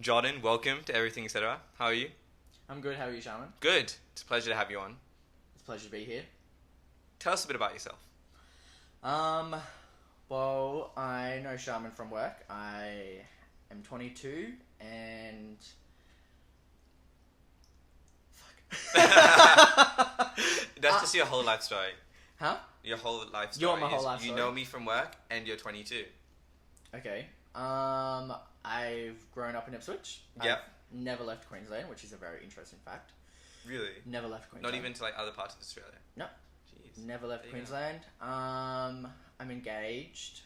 Jordan, welcome to Everything Etc. How are you? I'm good. How are you, Shaman? Good. It's a pleasure to have you on. It's a pleasure to be here. Tell us a bit about yourself. Well, I know Shaman from work. I am 22 and... That's just your whole life story. Huh? Your whole life story. You want my whole life You story? know me from work and you're 22. Okay. I've grown up in Ipswich. Yep. I've never left Queensland, which is a very interesting fact. Really? Never left Queensland. Not even to other parts of Australia? No. Jeez. Never left Queensland. I'm engaged.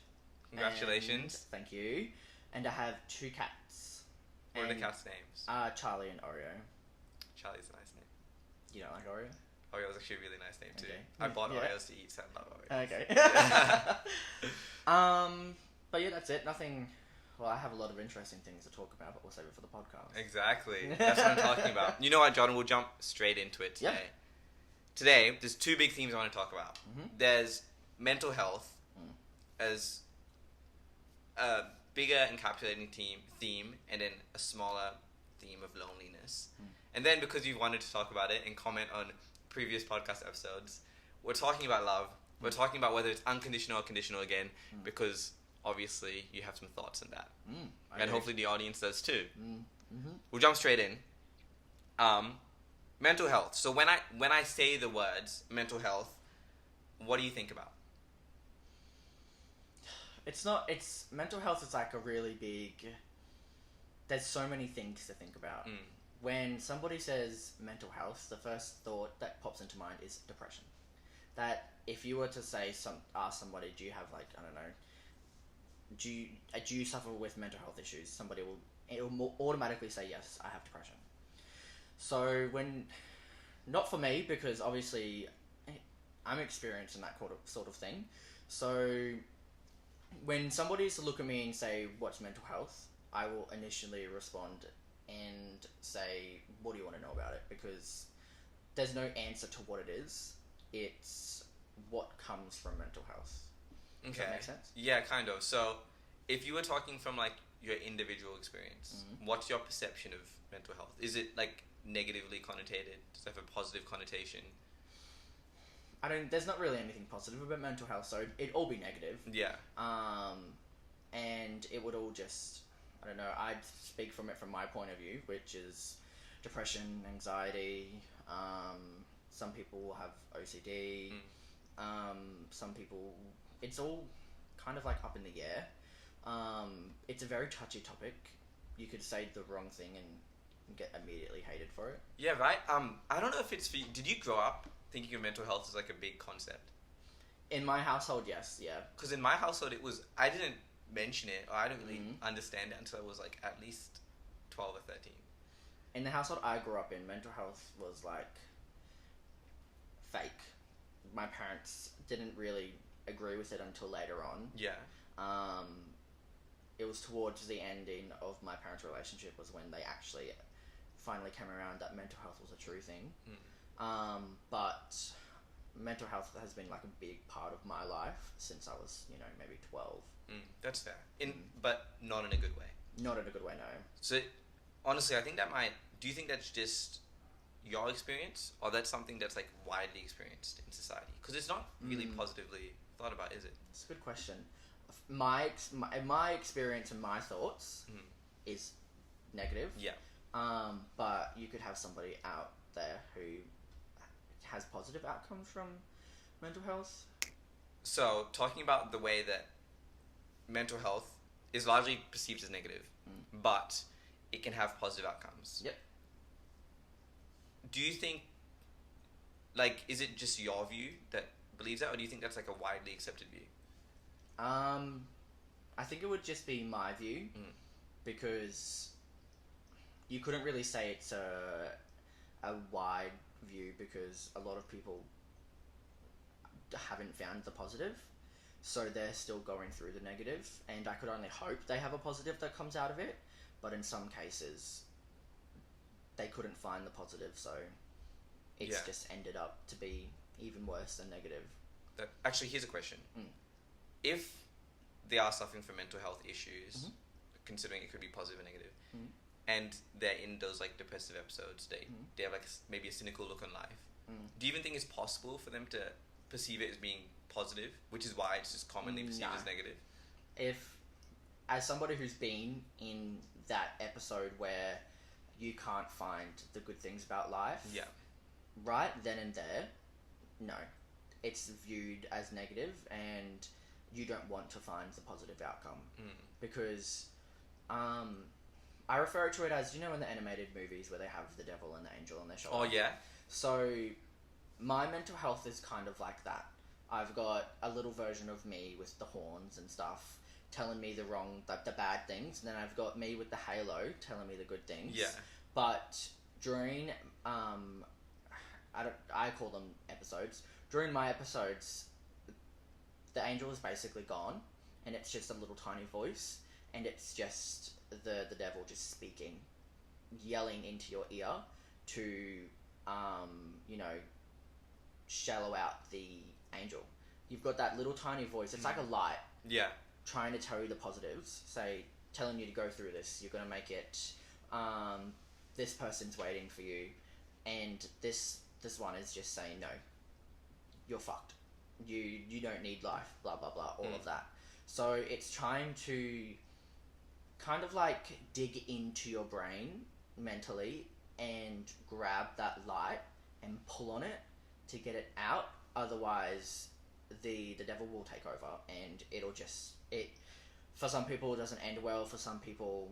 Congratulations. Thank you. And I have 2 cats. What are the cats' names? Charlie and Oreo. Charlie's a nice name. You don't like Oreo? Oreo was actually a really nice name too. Okay. I bought Yeah. Oreos to eat, so I love Oreos. Okay. But yeah, that's it. Nothing... Well, I have a lot of interesting things to talk about, but we'll save it for the podcast. Exactly. That's what I'm talking about. You know what, Jordan? We'll jump straight into it today. Yeah. Today, there's 2 big themes I want to talk about. Mm-hmm. There's mental health as a bigger encapsulating theme, and then a smaller theme of loneliness. And then, because you wanted to talk about it and comment on previous podcast episodes, we're talking about love. We're talking about whether it's unconditional or conditional again, because obviously you have some thoughts on that. And hopefully the audience does too. We'll jump straight in. Mental health. So when I say the words mental health, what do you think about? It's mental health is like a really big... There's so many things to think about. When somebody says mental health, the first thought that pops into mind is depression. That if you were to ask somebody, do you have I don't know, do you suffer with mental health issues? It will automatically say yes, I have depression. So not for me, because obviously I'm experienced in that sort of thing. So when somebody's to look at me and say, what's mental health? I will initially respond and say, what do you want to know about it? Because there's no answer to what it is. It's what comes from mental health. Does that make sense? Yeah, kind of. So, if you were talking from your individual experience, what's your perception of mental health? Is it negatively connotated? Does it have a positive connotation? There's not really anything positive about mental health, so it'd all be negative. Yeah. And it would all just, I don't know, I'd speak from my point of view, which is depression, anxiety, some people will have OCD, some people, it's all kind of up in the air. It's a very touchy topic. You could say the wrong thing and get immediately hated for it. Yeah, right. I don't know if it's for you. Did you grow up thinking of mental health as a big concept? In my household, yes, yeah. Because in my household, I didn't mention it, or I didn't really understand it until I was at least 12 or 13. In the household I grew up in, mental health was fake. My parents didn't really agree with it until later on. Yeah. It was towards the ending of my parents' relationship was when they actually finally came around that mental health was a true thing. But mental health has been a big part of my life since I was, maybe 12. That's fair. But not in a good way. Not in a good way, no. So, honestly, I think do you think that's just your experience, or that's something that's widely experienced in society? Because it's not really positively thought about, is it? It's a good question. My experience and my thoughts is negative. Yeah. But you could have somebody out there who has positive outcomes from mental health. So, talking about the way that mental health is largely perceived as negative, but it can have positive outcomes. Yep. Do you think, is it just your view that believes that, or do you think that's a widely accepted view? I think it would just be my view, because you couldn't really say it's a wide view, because a lot of people haven't found the positive, so they're still going through the negative, and I could only hope they have a positive that comes out of it, but in some cases they couldn't find the positive, so it's just ended up to be even worse than negative. Actually, here's a question. If they are suffering from mental health issues, considering it could be positive or negative, and they're in those like depressive episodes, they have like maybe a cynical look on life. Do you even think it's possible for them to perceive it as being positive, which is why it's just commonly perceived as negative? If, as somebody who's been in that episode where you can't find the good things about life, right then and there, no, it's viewed as negative, and you don't want to find the positive outcome because I refer to it as, you know, in the animated movies where they have the devil and the angel on their shoulder. Oh yeah. So my mental health is kind of like that. I've got a little version of me with the horns and stuff telling me the bad things, and then I've got me with the halo telling me the good things. Yeah. But during I call them episodes. During my episodes, the angel is basically gone, and it's just a little tiny voice, and it's just the devil just speaking, yelling into your ear to, you know, shallow out the angel. You've got that little tiny voice. It's like a light. Yeah. Trying to tell you the positives. Telling you to go through this. You're going to make it. This person's waiting for you. And this one is just saying, no, you're fucked. You don't need life. Blah, blah, blah. All of that. So it's trying to kind of like dig into your brain mentally and grab that light and pull on it to get it out. Otherwise, the devil will take over, and it'll just for some people it doesn't end well. For some people,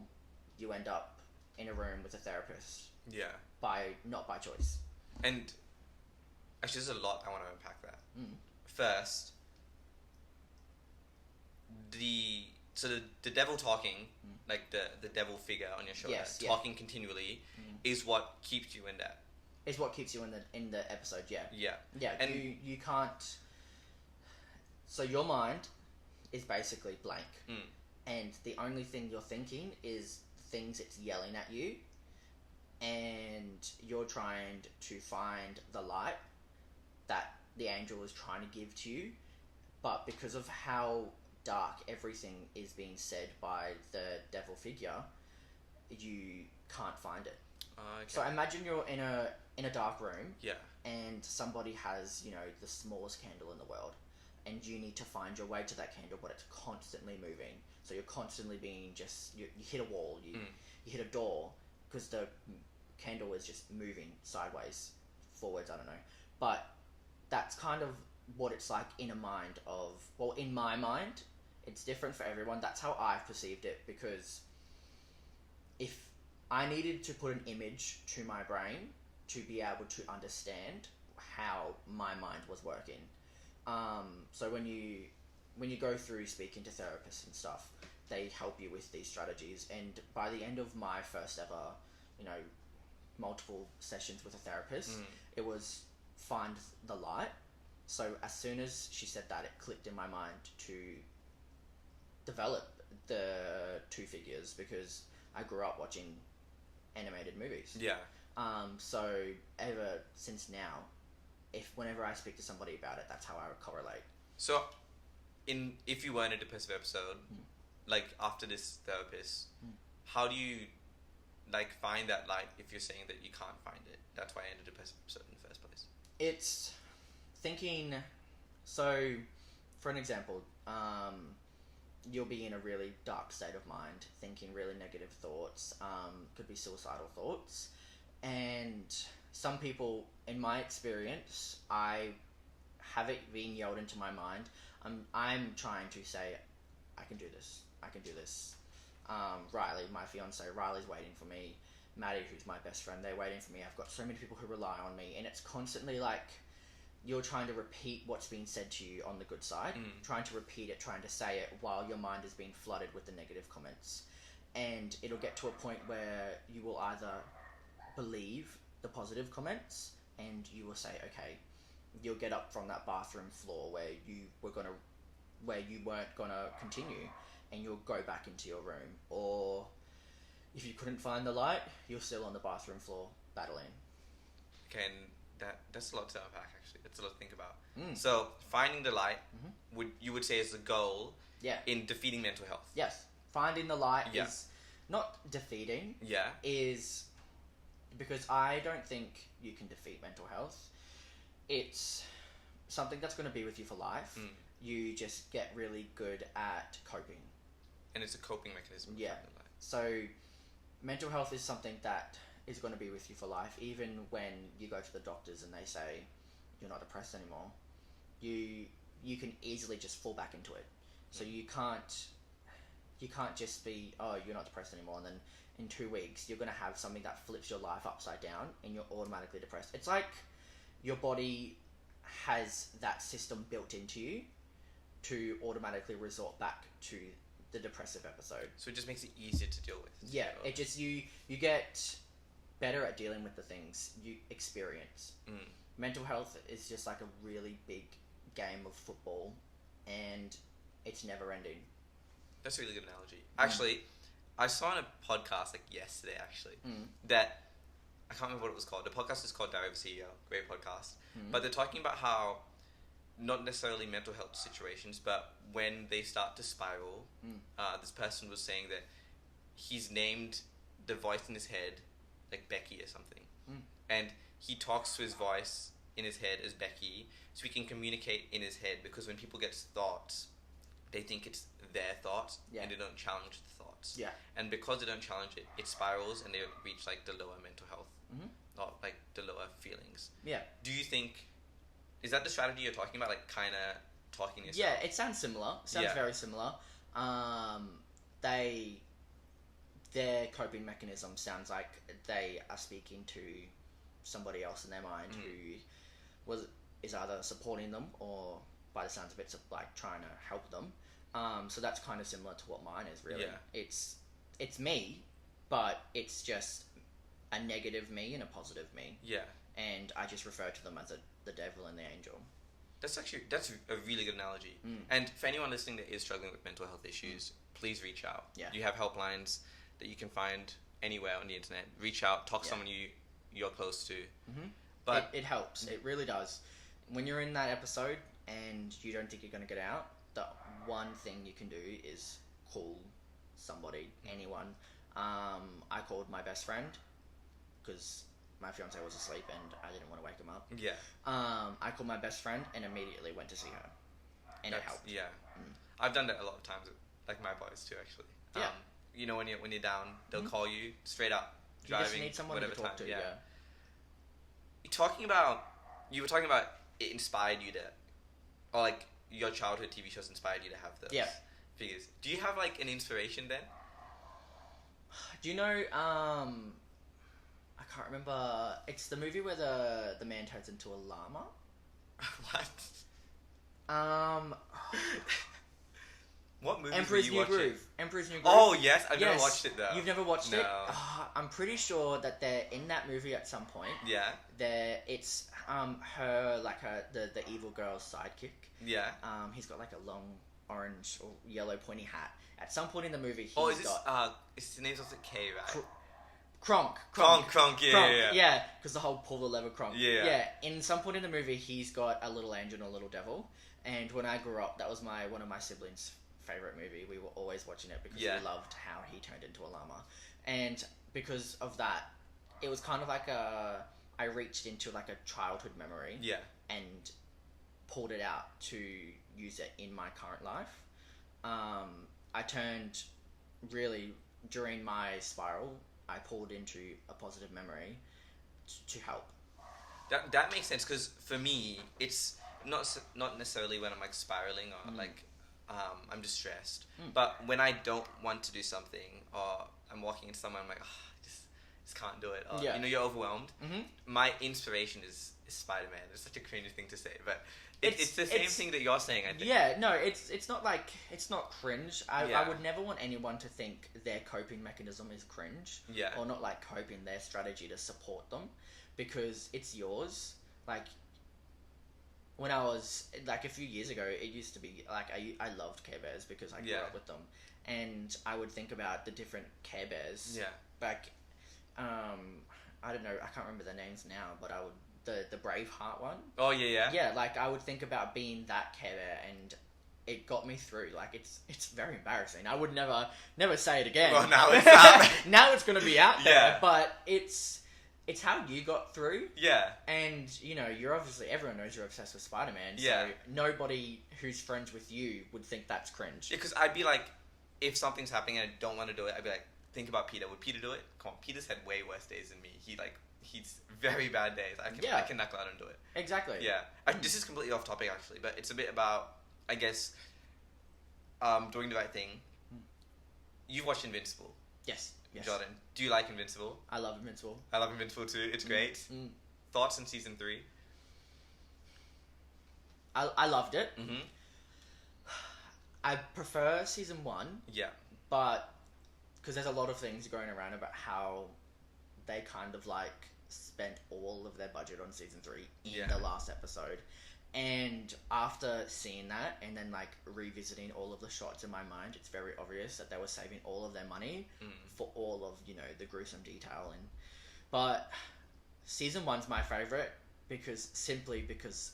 you end up in a room with a therapist. Yeah. Not by choice. And actually, there's a lot I want to unpack that. First, the devil talking, like the devil figure on your shoulder, talking continually, is what keeps you in that. Is what keeps you in the episode, yeah. Yeah. Yeah, and you can't... So your mind is basically blank. And the only thing you're thinking is things it's yelling at you, and you're trying to find the light that the angel is trying to give to you, but because of how dark everything is being said by the devil figure, you can't find it. Okay. So imagine you're in a dark room, and somebody has, you know, the smallest candle in the world, and you need to find your way to that candle, but it's constantly moving. So you're constantly being you hit a wall, you hit a door, because the candle is just moving sideways, forwards, I don't know. But that's kind of what it's like in in my mind. It's different for everyone. That's how I've perceived it, because if I needed to put an image to my brain to be able to understand how my mind was working. So when you go through speaking to therapists and stuff, they help you with these strategies. And by the end of my first ever, you know, multiple sessions with a therapist, it was find the light. So as soon as she said that, it clicked in my mind to develop the two figures, because I grew up watching animated movies. Yeah. So ever since now, whenever I speak to somebody about it, that's how I would correlate. So, if you were in a depressive episode, like after this therapist, how do you like find that light if you're saying that you can't find it? That's why I ended a depressive episode in the first place. It's thinking. So, for an example, you'll be in a really dark state of mind, thinking really negative thoughts, could be suicidal thoughts. And some people, in my experience, I have it being yelled into my mind. I'm trying to say, I can do this. Riley, my fiance, Riley's waiting for me. Maddie, who's my best friend, they're waiting for me. I've got so many people who rely on me. And it's constantly like, you're trying to repeat what's being said to you on the good side, trying to repeat it, trying to say it, while your mind is being flooded with the negative comments. And it'll get to a point where you will either believe the positive comments, and you will say, okay, you'll get up from that bathroom floor where you weren't gonna continue, and you'll go back into your room. Or if you couldn't find the light, you're still on the bathroom floor battling. Okay, and that's a lot to unpack, actually. That's a lot to think about. So finding the light, you would say, is the goal in defeating mental health. Yes, finding the light is not defeating. Yeah. Is because I don't think you can defeat mental health. It's something that's going to be with you for life. You just get really good at coping. And it's a coping mechanism. Yeah. So mental health is something that is going to be with you for life. Even when you go to the doctors and they say you're not depressed anymore, you can easily just fall back into it. So you can't just be, oh, you're not depressed anymore, and then in 2 weeks you're going to have something that flips your life upside down and you're automatically depressed. It's like your body has that system built into you to automatically resort back to the depressive episode. So it just makes it easier to deal with. Yeah, it just you get better at dealing with the things you experience. Mental health is just like a really big game of football, and it's never ending. That's a really good analogy. Actually, I saw on a podcast yesterday that I can't remember what it was called. The podcast is called Diary of a CEO. Great podcast. But they're talking about how not necessarily mental health situations, but when they start to spiral, this person was saying that he's named the voice in his head Becky or something. And he talks to his voice in his head as Becky, so he can communicate in his head, because when people get thoughts, they think it's their thoughts, and they don't challenge the thoughts. Yeah. And because they don't challenge it, it spirals and they reach the lower mental health, not the lower feelings. Yeah. Do you think, is that the strategy you're talking about, kind of talking to yourself? Yeah, it sounds similar. Sounds very similar. Their coping mechanism sounds like they are speaking to somebody else in their mind who is either supporting them or, by the sounds of it, trying to help them. So that's kind of similar to what mine is, really. Yeah. It's me, but it's just a negative me and a positive me. Yeah. And I just refer to them as the devil and the angel. That's a really good analogy. And for anyone listening that is struggling with mental health issues, please reach out. Yeah. You have helplines that you can find anywhere on the internet. Reach out, talk to someone you're close to. But it helps. It really does. When you're in that episode and you don't think you're going to get out, the one thing you can do is call somebody, anyone. I called my best friend because my fiance was asleep and I didn't want to wake him up. Yeah. I called my best friend and immediately went to see her, and it helped. Yeah. I've done that a lot of times, my boys too, actually. Yeah. When you're down, they'll call you straight up, driving, you just need someone to talk to. Yeah. You were talking about it inspired you to, or your childhood TV shows inspired you to have those figures. Do you have an inspiration then? Do you know? I can't remember. It's the movie where the man turns into a llama. What? What movie Emperor's were you New watching? Groove. Emperor's New Groove. Oh yes, I've never watched it though. You've never watched it? No. I'm pretty sure that they're in that movie at some point. Yeah. It's her the evil girl's sidekick. Yeah. He's got a long orange or yellow pointy hat. At some point in the movie, his name's also K, right? Kronk, yeah, because the whole pull the lever Kronk. Yeah. In some point in the movie, he's got a little angel and a little devil. And when I grew up, that was one of my siblings' favorite movie. We were always watching it because we loved how he turned into a llama, and because of that, it was kind of I reached into a childhood memory. Yeah. And pulled it out to use it in my current life. I turned really during my spiral. I pulled into a positive memory to help. That makes sense, because for me, it's not necessarily when I'm spiraling or I'm distressed, but when I don't want to do something or I'm walking into someone, I'm just can't do it. Or, you're overwhelmed. My inspiration is Spider-Man. It's such a cringy thing to say, but it's the same thing that you're saying, I think. Yeah, no, it's not it's not cringe. I would never want anyone to think their coping mechanism is cringe. Yeah. Or not coping, their strategy to support them, because it's yours. When I was a few years ago, it used to be I loved Care Bears because I grew up with them, and I would think about the different Care Bears. Yeah. I don't know, I can't remember their names now, but I would the Braveheart one. Oh yeah. Yeah, I would think about being that Care Bear, and it got me through. Like, it's very embarrassing. I would never say it again. Well, now it's out. Now it's going to be out there. Yeah. But it's how you got through. Yeah. And, you know, you're obviously... Everyone knows you're obsessed with Spider-Man. Yeah. So nobody who's friends with you would think that's cringe. Yeah, because I'd be like, if something's happening and I don't want to do it, I'd be like, think about Peter. Would Peter do it? Come on, Peter's had way worse days than me. He's very bad days. I can knuckle out and do it. Exactly. Yeah. This is completely off topic, actually, but it's a bit about, I guess, doing the right thing. You've watched Invincible. Yes. Jordan, do you like Invincible? I love Invincible. I love Invincible too. It's great. Thoughts on season 3? I loved it. Mm-hmm. I prefer season 1. Yeah. But, because there's a lot of things going around about how they kind of, like, spent all of their budget on season 3 in the last episode. And after seeing that, and then, like, revisiting all of the shots in my mind, it's very obvious that they were saving all of their money for all of, you know, the gruesome detail. But season 1's my favourite, simply because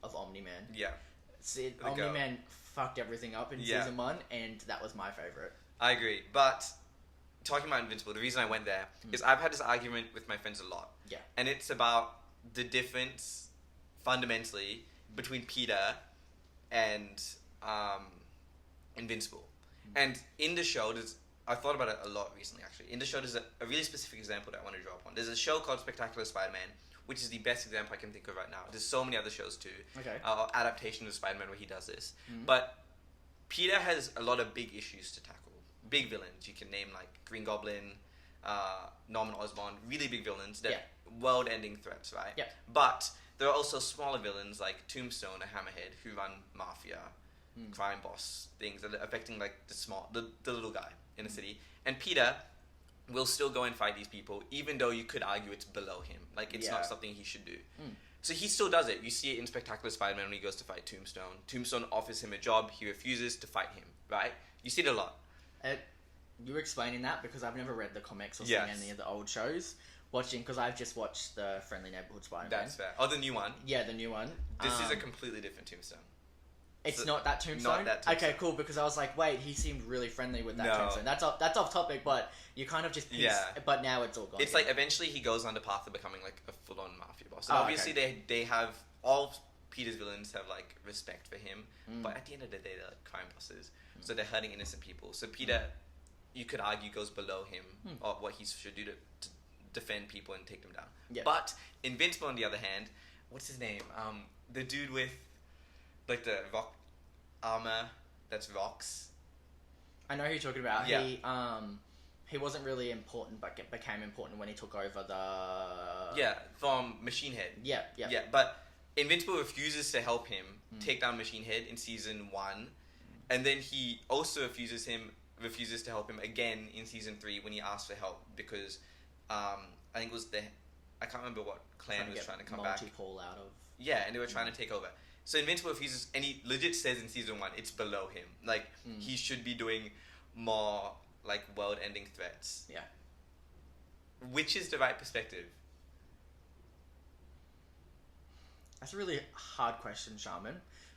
of Omni-Man. Yeah. Omni-Man fucked everything up in season 1, and that was my favourite. I agree. But, talking about Invincible, the reason I went there is I've had this argument with my friends a lot. Yeah. And it's about the difference, fundamentally, between Peter and Invincible. And in the show, I've thought about it a lot recently, actually. In the show, there's a really specific example that I want to draw upon. There's a show called Spectacular Spider-Man, which is the best example I can think of right now. There's so many other shows, too. Okay. Adaptations of Spider-Man where he does this. But Peter has a lot of big issues to tackle. Big villains. You can name, like, Green Goblin, Norman Osborn. Really big villains. They're world-ending threats, right? Yeah. But there are also smaller villains like Tombstone or Hammerhead who run mafia, crime boss things that are affecting, like, the little guy in the city. And Peter will still go and fight these people, even though you could argue it's below him. Like, it's not something he should do. So he still does it. You see it in Spectacular Spider-Man when he goes to fight Tombstone. Tombstone offers him a job. He refuses to fight him, right? You see it a lot. You're explaining that because I've never read the comics or seen any of the old shows. Because I've just watched the Friendly Neighborhood Spider-Man. That's fair. Oh, the new one? Yeah, the new one. This is a completely different Tombstone. It's not that Tombstone? Not that Tombstone. Okay, cool, because I was like, wait, he seemed really friendly with that Tombstone. That's off topic, but you kind of just but now it's all gone. It's like, eventually he goes on the path of becoming, like, a full-on mafia boss. And obviously they have, all Peter's villains have, like, respect for him, but at the end of the day, they're, like, crime bosses. So they're hurting innocent people. So Peter, you could argue, goes below him, or what he should do to defend people and take them down. Yeah. But Invincible, on the other hand, what's his name? The dude with, like, the rock armor that's rocks. I know who you're talking about. Yeah. He wasn't really important, but became important when he took over the... Yeah, from Machine Head. Yeah. Yeah, but Invincible refuses to help him take down Machine Head in season 1, and then he also refuses to help him again in season 3 when he asks for help because I think it was I can't remember what clan was trying to come back. Multi-Pole out of... Yeah, and they were trying to take over. So Invincible refuses, and he legit says in season 1, it's below him. Like, he should be doing more, like, world-ending threats. Yeah. Which is the right perspective? That's a really hard question, Shaman,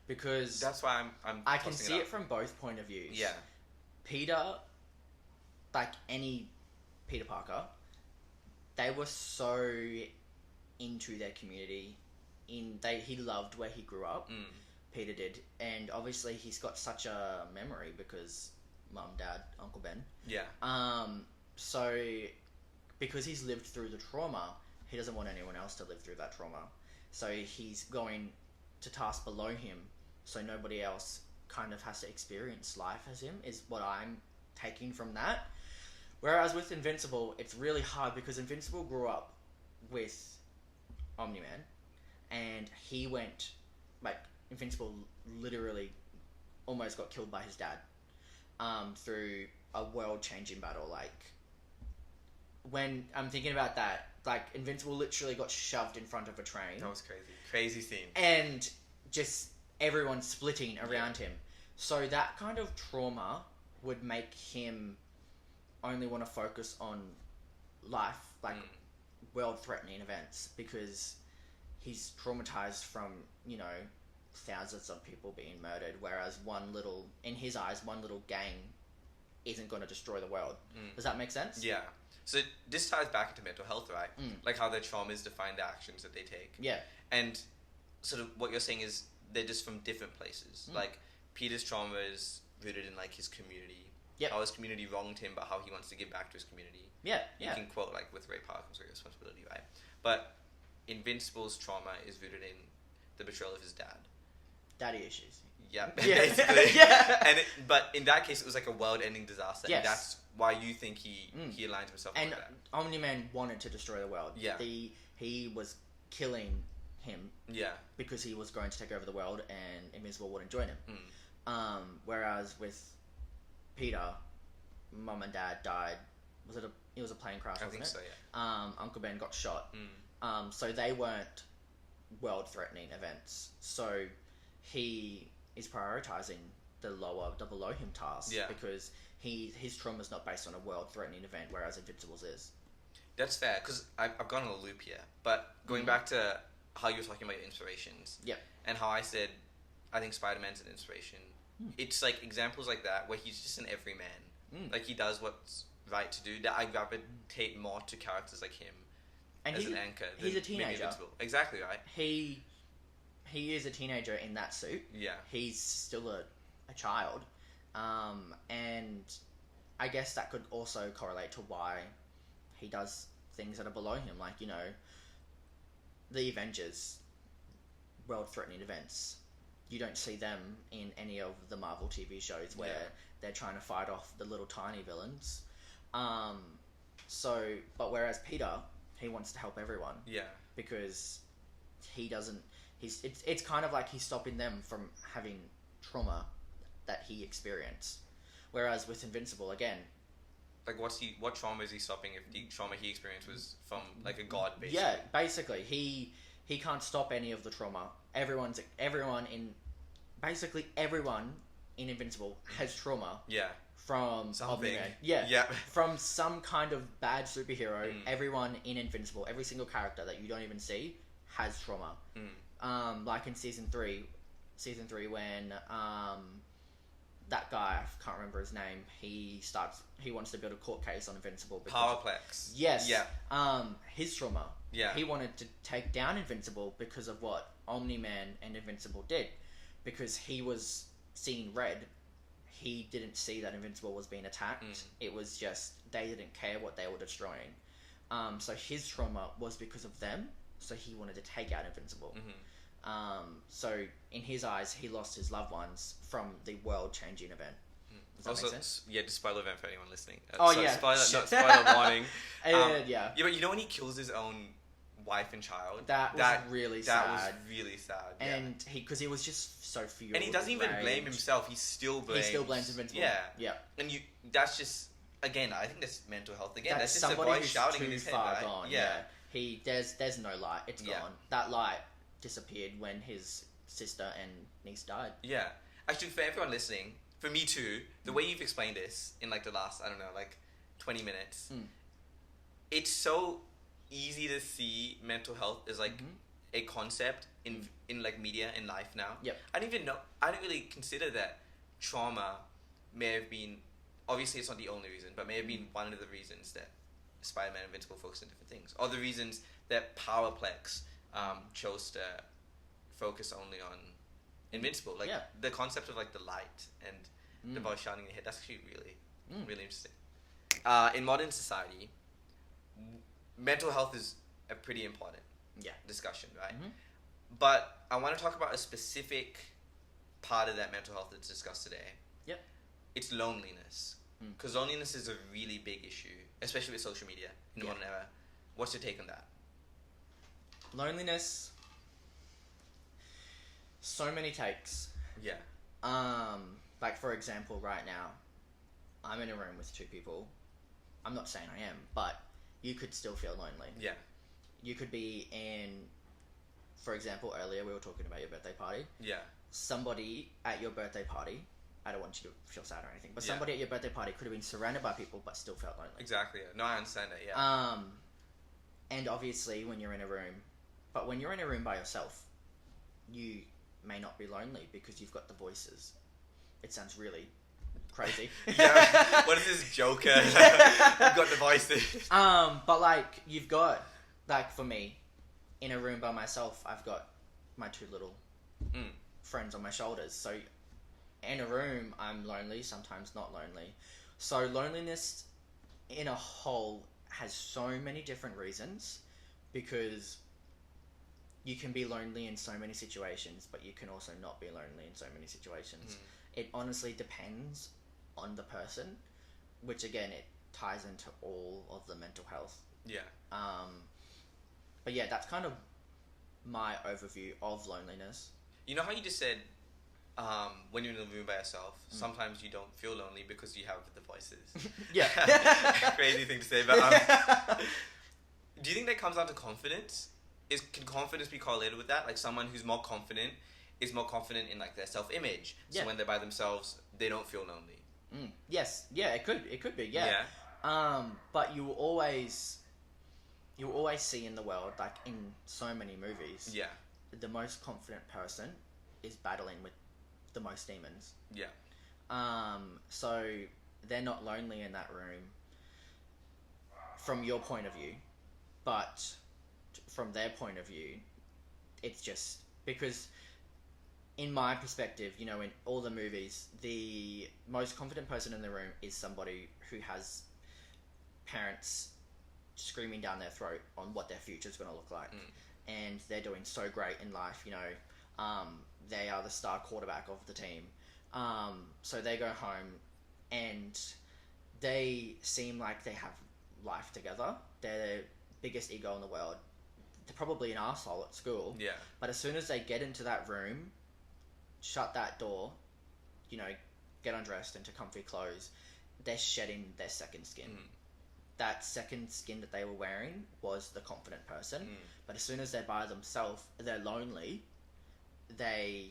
because... That's why I can see it from both point of views. Yeah. Peter, like any Peter Parker, they were so into their community. He loved where he grew up. Peter did, and obviously he's got such a memory because Mum, Dad, Uncle Ben. Yeah. So because he's lived through the trauma, he doesn't want anyone else to live through that trauma. So he's going to task below him, so nobody else kind of has to experience life as him, is what I'm taking from that. Whereas with Invincible, it's really hard because Invincible grew up with Omni-Man, and he went, like, Invincible literally almost got killed by his dad through a world-changing battle. Like, when I'm thinking about that, like, Invincible literally got shoved in front of a train. That was crazy. Crazy scene. And just everyone splitting around him. So that kind of trauma would make him only want to focus on life, like world-threatening events, because he's traumatized from, thousands of people being murdered, whereas in his eyes, one little gang isn't going to destroy the world. Does that make sense? Yeah. So this ties back into mental health, right? Like how their traumas define the actions that they take. Yeah. And sort of what you're saying is they're just from different places. Like Peter's trauma is rooted in like his community. Yep. How his community wronged him, but how he wants to give back to his community. Yeah. You can quote like, with great power comes great responsibility, right? But Invincible's trauma is rooted in the betrayal of his dad. Daddy issues. Yeah, Yeah. basically. Yeah. But in that case, it was like a world-ending disaster. Yes. And that's why you think he aligns himself And with that. Omni-Man wanted to destroy the world. Yeah. He was killing him. Yeah. Because he was going to take over the world, and Invincible wouldn't join him. Whereas with Peter, Mum and Dad died. It was a plane crash, wasn't it? I think so, yeah. Uncle Ben got shot. So they weren't world-threatening events. So he is prioritizing the below him tasks. Yeah. Because his trauma is not based on a world-threatening event, whereas Invincible's is. That's fair, because I've gone on a loop here. But going back to how you were talking about your inspirations. Yeah. And how I said, I think Spider-Man's an inspiration. It's like examples like that where he's just an everyman. Like he does what's right to do. That I gravitate more to characters like him And as an anchor. He's a teenager. Exactly right. He is a teenager in that suit. Yeah. He's still a child. And I guess that could also correlate to why he does things that are below him. Like, the Avengers, world-threatening events. You don't see them in any of the Marvel TV shows where they're trying to fight off the little tiny villains. But whereas Peter, he wants to help everyone. Yeah. Because he doesn't... It's kind of like he's stopping them from having trauma that he experienced. Whereas with Invincible, again... Like, what trauma is he stopping if the trauma he experienced was from, like, a god, basically? Yeah, basically. He can't stop any of the trauma. Everyone in Invincible has trauma. Yeah. From something. Yeah. From some kind of bad superhero. Everyone in Invincible, every single character that you don't even see, has trauma. Like in season 3 when that guy, I can't remember his name, he wants to build a court case on Invincible. Powerplex. Yes. Yeah. His trauma. Yeah. He wanted to take down Invincible because of what Omni-Man and Invincible did. Because he was seeing red. He didn't see that Invincible was being attacked. It was just, they didn't care what they were destroying. So his trauma was because of them. So he wanted to take out Invincible. So in his eyes, he lost his loved ones from the world-changing event. Does that make sense? Yeah, just spoiler event for anyone listening. Spoiler warning. Yeah, but you know when he kills his own wife and child? That was really sad. That was really sad. Yeah. And because he was just so fueled. And he doesn't even blame himself. He still blames Invincible. Yeah. And that's just, again, I think that's mental health. Again, that's just somebody a voice who's shouting too in his head, far right? gone. There's no light. It's gone. That light disappeared when his sister and niece died. Yeah. Actually, for everyone listening, for me too, the way you've explained this in like the last, 20 minutes, it's so easy to see mental health as like a concept in like media in life now. Yep. I didn't really consider that trauma may have been, obviously it's not the only reason, but may have been one of the reasons that Spider-Man and Invincible focus on different things, or the reasons that Powerplex chose to focus only on Invincible. Like the concept of like the light and the voice shouting in your head, that's actually really, really interesting. In modern society, mental health is a pretty important discussion, right? But I want to talk about a specific part of that mental health that's discussed today. Yep. It's loneliness. Because loneliness is a really big issue, especially with social media in the modern era. What's your take on that? Loneliness. So many takes. Yeah. Like for example, right now, I'm in a room with two people. I'm not saying I am, but you could still feel lonely. Yeah. You could be in, for example, earlier we were talking about your birthday party. Yeah. Somebody at your birthday party, I don't want you to feel sad or anything, but somebody at your birthday party could have been surrounded by people but still felt lonely. Exactly. No, I understand that, yeah. And obviously when you're in a room, but when you're in a room by yourself, you may not be lonely because you've got the voices. It sounds really crazy. Yeah. What is this Joker? You've got the voices. But like you've got, like for me, in a room by myself, I've got my two little friends on my shoulders. So in a room, I'm lonely, sometimes not lonely. So loneliness in a whole has so many different reasons, because you can be lonely in so many situations, but you can also not be lonely in so many situations. It honestly depends on the person, which again, it ties into all of the mental health. Yeah. But yeah, that's kind of my overview of loneliness. You know how you just said, when you're in the room by yourself, sometimes you don't feel lonely because you have the voices. Yeah. Crazy thing to say, but do you think that comes down to confidence? Can confidence be correlated with that? Like someone who's more confident is more confident in like their self-image. So when they're by themselves, they don't feel lonely. Yes. Yeah, it could be. Yeah. But you will always see in the world, like in so many movies, the most confident person is battling with the most demons. Yeah. So they're not lonely in that room from your point of view, but from their point of view, it's just because in my perspective, you know, in all the movies, the most confident person in the room is somebody who has parents screaming down their throat on what their future's going to look like. And they're doing so great in life, you know. They are the star quarterback of the team. So they go home and they seem like they have life together. They're the biggest ego in the world. They're probably an arsehole at school. Yeah. But as soon as they get into that room, shut that door, you know, get undressed into comfy clothes, they're shedding their second skin. That second skin that they were wearing was the confident person. But as soon as they're by themselves, they're lonely, they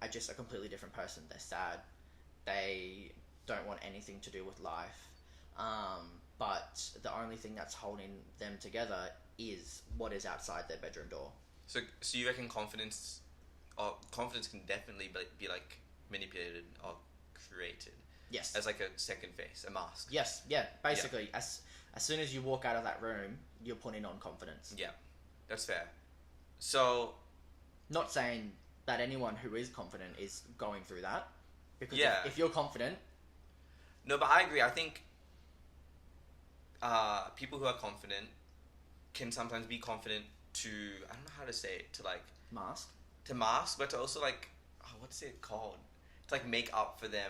are just a completely different person. They're sad. They don't want anything to do with life. But the only thing that's holding them together is what is outside their bedroom door. So you reckon confidence can definitely be like manipulated or created? Yes. As like a second face, a mask. Yes, yeah. Basically, as soon as you walk out of that room, you're putting on confidence. Yeah, that's fair. So, not saying that anyone who is confident is going through that, because if you're confident... No, but I agree. I think people who are confident can sometimes be confident to, I don't know how to say it, to like... mask, but to also like, what's it called? To like make up for their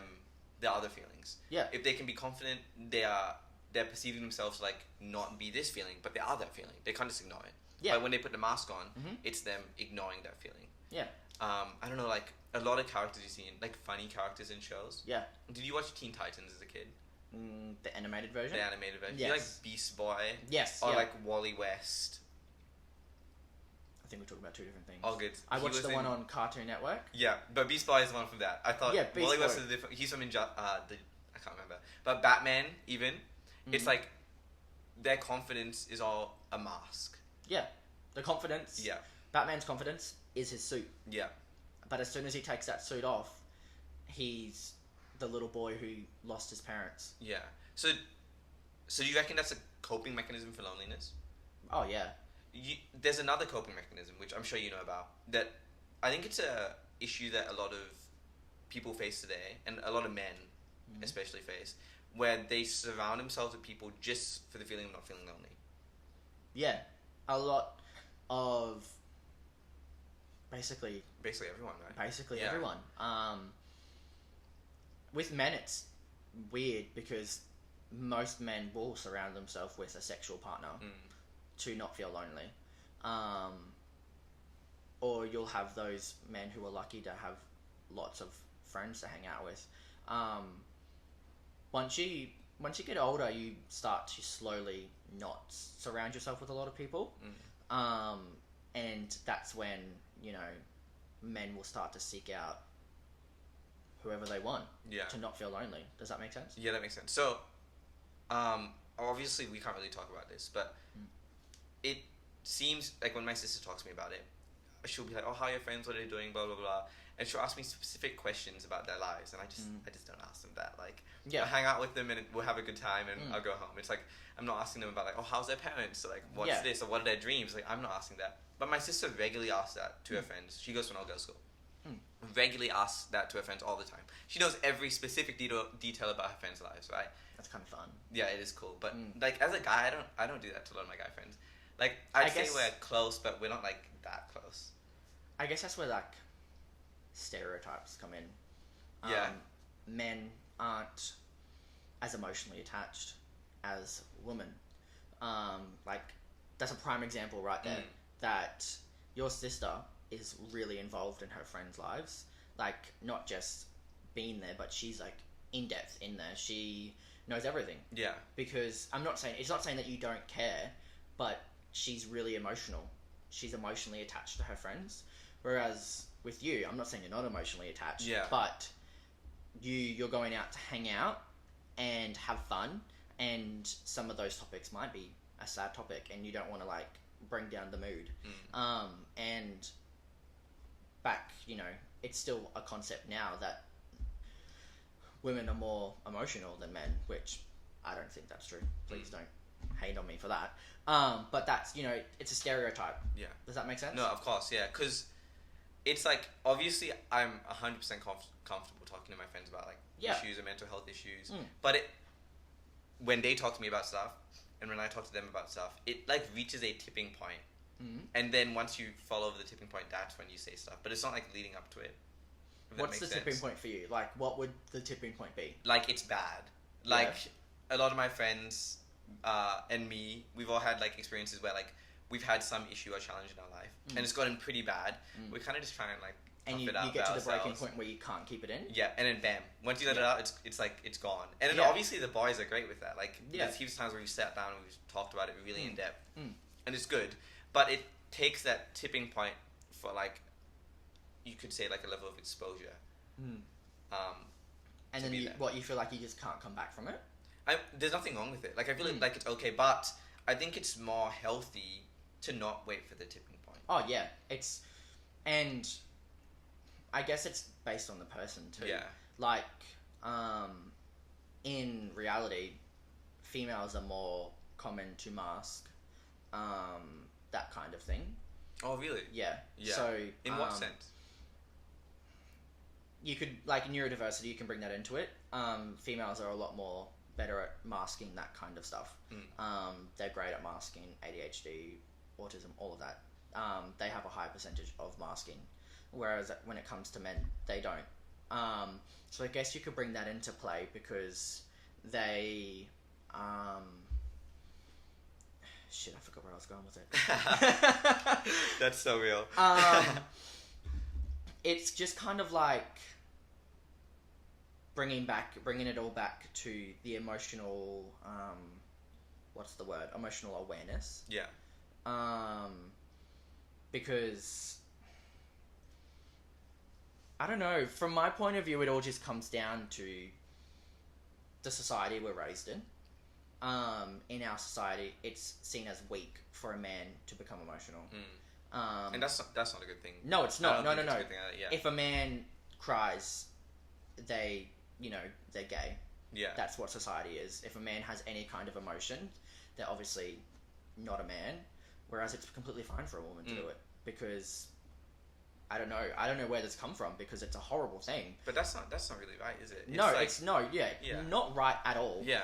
other feelings. Yeah. If they can be confident, they're perceiving themselves to like not be this feeling, but they are that feeling. They can't just ignore it. Yeah. But when they put the mask on, it's them ignoring that feeling. Yeah. I don't know, like a lot of characters you see in like funny characters in shows. Yeah. Did you watch Teen Titans as a kid? The animated version? The animated version. Yes. You like Beast Boy? Yes. Or like Wally West? I think we're talking about two different things. Oh, good. I watched the one on Cartoon Network. Yeah, but Beast Boy is the one from that. I thought Wally West is different. He's from I can't remember. But Batman, even, it's like their confidence is all a mask. Yeah, the confidence. Yeah. Batman's confidence is his suit. Yeah. But as soon as he takes that suit off, he's the little boy who lost his parents. Yeah. So do you reckon that's a coping mechanism for loneliness? Oh yeah. There's another coping mechanism, which I'm sure you know about, that I think it's a issue that a lot of people face today, and a lot of men especially face, where they surround themselves with people just for the feeling of not feeling lonely. Yeah. A lot of... Basically everyone, right? Basically everyone. With men, it's weird because most men will surround themselves with a sexual partner to not feel lonely. Or you'll have those men who are lucky to have lots of friends to hang out with. Once you get older, you start to slowly not surround yourself with a lot of people. And that's when, you know, men will start to seek out whoever they want to not feel lonely. Does that make sense? Yeah, that makes sense. So, obviously we can't really talk about this, but it seems like when my sister talks to me about it, she'll be like, oh, how are your friends? What are they doing? Blah blah blah. And she'll ask me specific questions about their lives, and I just don't ask them that. Like, I hang out with them and we'll have a good time, and I'll go home. It's like I'm not asking them about like, oh, how's their parents? Or like, what's this? Or what are their dreams? Like, I'm not asking that. But my sister regularly asks that to her friends. She goes to an all-girls school. Regularly asks that to her friends all the time. She knows every specific detail about her friends' lives, right? That's kind of fun. Yeah, it is cool. But like as a guy, I don't do that to a lot of my guy friends. Like I'd say we're close, but we're not like that close. I guess that's where like stereotypes come in. Men aren't as emotionally attached as women. Like that's a prime example right there. That your sister is really involved in her friends' lives. Like not just being there, but she's like in depth in there. She knows everything. Yeah. Because it's not saying that you don't care, but she's really emotional. She's emotionally attached to her friends. Whereas with you, I'm not saying you're not emotionally attached, but you're going out to hang out and have fun, and some of those topics might be a sad topic, and you don't want to like bring down the mood. And back, it's still a concept now that women are more emotional than men, which I don't think that's true. Please don't hate on me for that. But that's, it's a stereotype. Yeah. Does that make sense? No, of course, yeah. Because it's like, obviously, I'm 100% comfortable talking to my friends about, like, issues and mental health issues. But when they talk to me about stuff, and when I talk to them about stuff, it, like, reaches a tipping point. And then once you fall over the tipping point, that's when you say stuff. But it's not, like, leading up to it. What's the tipping point for you? Like, what would the tipping point be? Like, it's bad. Like, a lot of my friends and me, we've all had, like, experiences where, like, we've had some issue or challenge in our life, and it's gotten pretty bad. We're kind of just trying to, like, and you get to the breaking point where you can't keep it in? Yeah, and then bam. Once you let it out, it's like, it's gone. And then obviously the boys are great with that. Like, there's heaps of times where we've sat down and we've talked about it really in depth. And it's good. But it takes that tipping point for, like, you could say, like, a level of exposure. And then you feel like you just can't come back from it? There's nothing wrong with it. Like, I feel like it's okay, but I think it's more healthy to not wait for the tipping point. Oh, yeah. And I guess it's based on the person, too. Yeah. Like, in reality, females are more common to mask, that kind of thing. Oh, really? Yeah. So, in what sense? You could, like, neurodiversity, you can bring that into it. Females are a lot more better at masking that kind of stuff. They're great at masking ADHD, autism, all of that. They have a high percentage of masking, whereas when it comes to men, they don't. So I guess you could bring that into play because they... Shit, I forgot where I was going with it. That's so real. It's just kind of like bringing it all back to the emotional, emotional awareness. Yeah. Because I don't know, from my point of view, it all just comes down to the society we're raised in. In our society, it's seen as weak for a man to become emotional. And that's not a good thing. No, it's not. No. If a man cries, they're gay. Yeah. That's what society is. If a man has any kind of emotion, they're obviously not a man. Whereas it's completely fine for a woman to do it because I don't know where this come from because it's a horrible thing. But that's not really right, is it? It's not right at all. Yeah.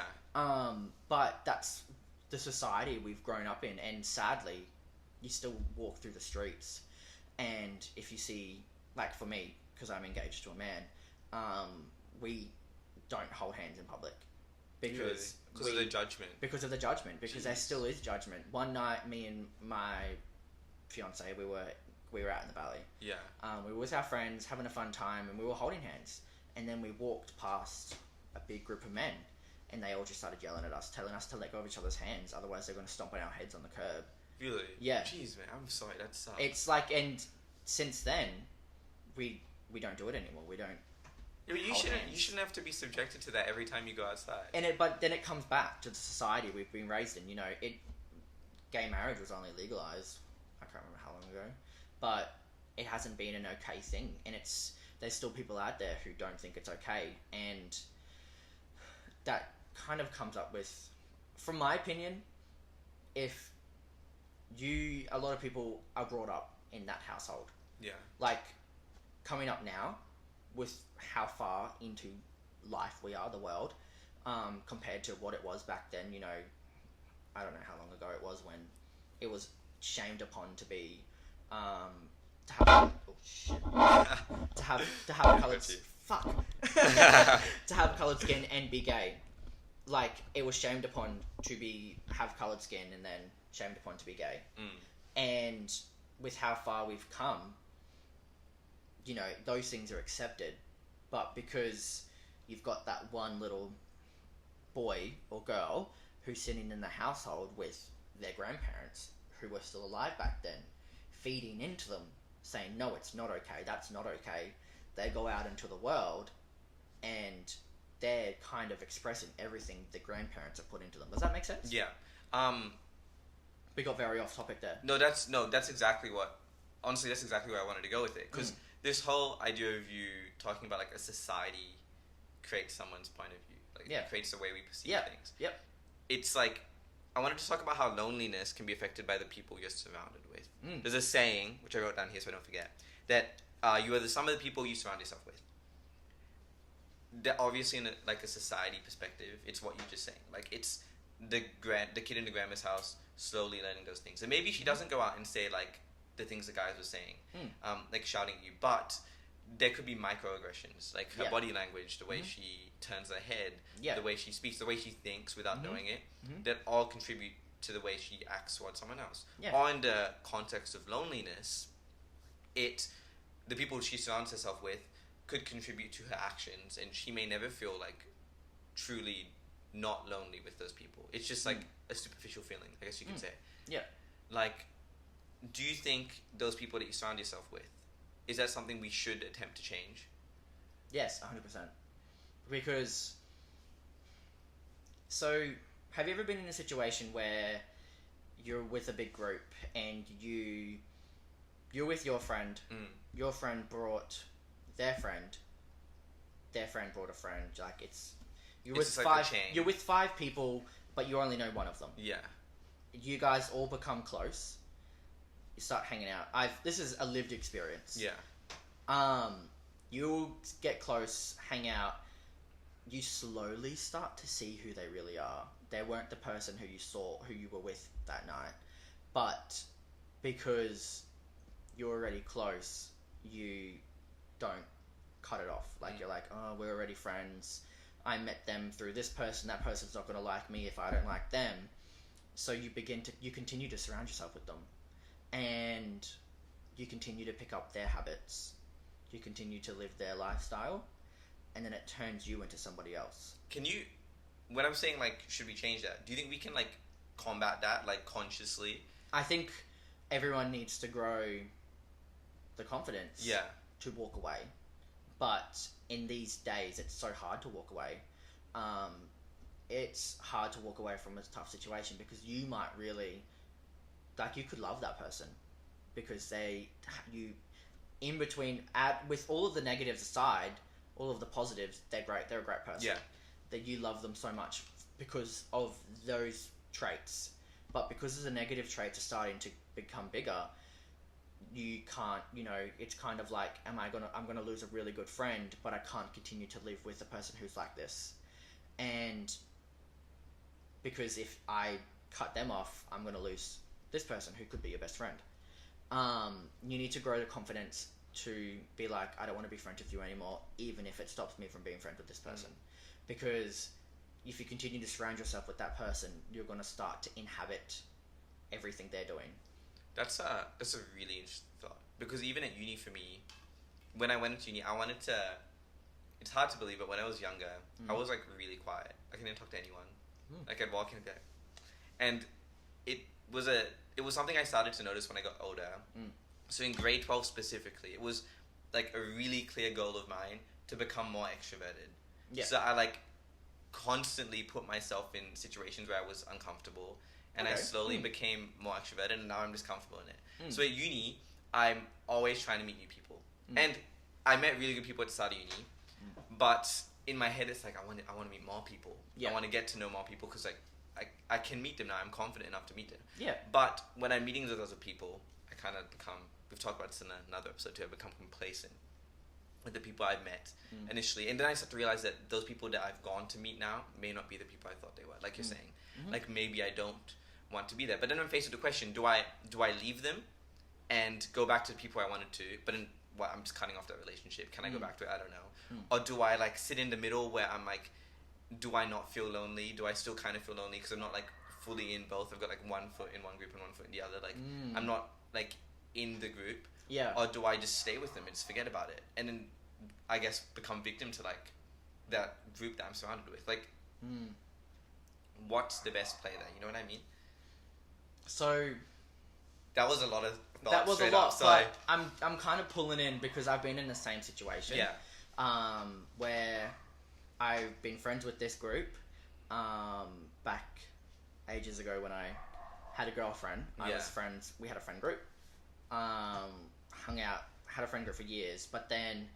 But that's the society we've grown up in, and sadly, you still walk through the streets, and if you see, like for me, because I'm engaged to a man, we don't hold hands in public because of the judgment. Because of the judgment, because there still is judgment. One night, me and my fiance, we were out in the valley. Yeah. We were with our friends having a fun time, and we were holding hands, and then we walked past a big group of men. And they all just started yelling at us, telling us to let go of each other's hands, otherwise they're going to stomp on our heads on the curb. Really? Yeah. Jeez, man, I'm sorry, that sucks. It's like, and since then, we don't do it anymore. We don't. Yeah, but you shouldn't have to be subjected to that every time you go outside. But then it comes back to the society we've been raised in. Gay marriage was only legalized. I can't remember how long ago, but it hasn't been an okay thing, and there's still people out there who don't think it's okay, and that kind of comes up with, from my opinion, if a lot of people are brought up in that household. Yeah. Like, coming up now, with how far into life we are, the world, compared to what it was back then, you know, I don't know how long ago it was when it was shamed upon to be, to have, oh shit, to have coloured, fuck, to have coloured skin and be gay. Like, it was shamed upon to have coloured skin and then shamed upon to be gay. And with how far we've come, you know, those things are accepted, but because you've got that one little boy or girl who's sitting in the household with their grandparents who were still alive back then, feeding into them, saying, no, it's not okay, that's not okay, they go out into the world and they're kind of expressing everything the grandparents have put into them. Does that make sense? Yeah. We got very off topic there. That's exactly what, honestly, that's exactly where I wanted to go with it. Because this whole idea of you talking about, like, a society creates someone's point of view. Like, it creates the way we perceive things. Yep. It's like, I wanted to talk about how loneliness can be affected by the people you're surrounded with. There's a saying, which I wrote down here so I don't forget, that you are the sum of the people you surround yourself with. That obviously, in a society perspective, it's what you're just saying. Like, it's the kid in the grandma's house slowly learning those things. And maybe she doesn't go out and say, like, the things the guys were saying, like shouting at you, but there could be microaggressions, like her body language, the way she turns her head, the way she speaks, the way she thinks without knowing it, that all contribute to the way she acts towards someone else. Or in the context of loneliness, the people she surrounds herself with could contribute to her actions, and she may never feel like truly not lonely with those people. It's just like a superficial feeling, I guess you could say. Yeah. Like, do you think those people that you surround yourself with, is that something we should attempt to change? Yes, 100%. Because, so, have you ever been in a situation where you're with a big group and you're with your friend, your friend brought their friend brought a friend, like you're with five people, but you only know one of them. Yeah. You guys all become close. You start hanging out. This is a lived experience. Yeah. You'll get close, hang out. You slowly start to see who they really are. They weren't the person who you were with that night, but because you're already close, you don't cut it off. Like, you're like, oh, we're already friends. I met them through this person. That person's not going to like me if I don't like them. So you continue to surround yourself with them, and you continue to pick up their habits. You continue to live their lifestyle, and then it turns you into somebody else. When I'm saying, like, should we change that? Do you think we can, like, combat that, like, consciously? I think everyone needs to grow the confidence to walk away. But in these days, it's so hard to walk away. It's hard to walk away from a tough situation because you might really, like, you could love that person because with all of the negatives aside, all of the positives, they're great. They're a great person. Yeah. That you love them so much because of those traits. But because the negative traits are starting to become bigger, you can't, it's kind of like, I'm gonna lose a really good friend, but I can't continue to live with a person who's like this. And because if I cut them off, I'm gonna lose this person who could be your best friend. You need to grow the confidence to be like, I don't want to be friends with you anymore, even if it stops me from being friends with this person. Because if you continue to surround yourself with that person, you're gonna start to inhabit everything they're doing. That's a really interesting thought. Because even at uni for me, when I went to uni, I wanted to... It's hard to believe, but when I was younger, I was, like, really quiet. I couldn't talk to anyone. Like, I'd walk in and be like... And it was something I started to notice when I got older. So in grade 12 specifically, it was, like, a really clear goal of mine to become more extroverted. Yeah. So I, like, constantly put myself in situations where I was uncomfortable. And I slowly became more extroverted, and now I'm just comfortable in it. So at uni, I'm always trying to meet new people. And I met really good people at the start of uni, but in my head it's like I want to meet more people. I want to get to know more people because like I can meet them now. I'm confident enough to meet them. Yeah. But when I'm meeting those other people, I kind of become. We've talked about this in another episode too. I become complacent with the people I've met initially, and then I start to realize that those people that I've gone to meet now may not be the people I thought they were. Like you're saying, like maybe I don't want to be there. But then I'm faced with the question: do I leave them and go back to the people I wanted to? But then I'm just cutting off that relationship. Can I go back to it? I don't know. Or do I like sit in the middle where I'm like, do I not feel lonely? Do I still kind of feel lonely because I'm not like fully in both? I've got like one foot in one group and one foot in the other. Like I'm not like in the group. Yeah. Or do I just stay with them and just forget about it? And then I guess become victim to like that group that I'm surrounded with. Like what's the best play there? You know what I mean? So that was a lot of thoughts. That was a lot, Sorry. but I'm kind of pulling in because I've been in the same situation. Yeah. Where I've been friends with this group back ages ago when I had a girlfriend. I was friends. We had a friend group. Hung out, had a friend group for years, but then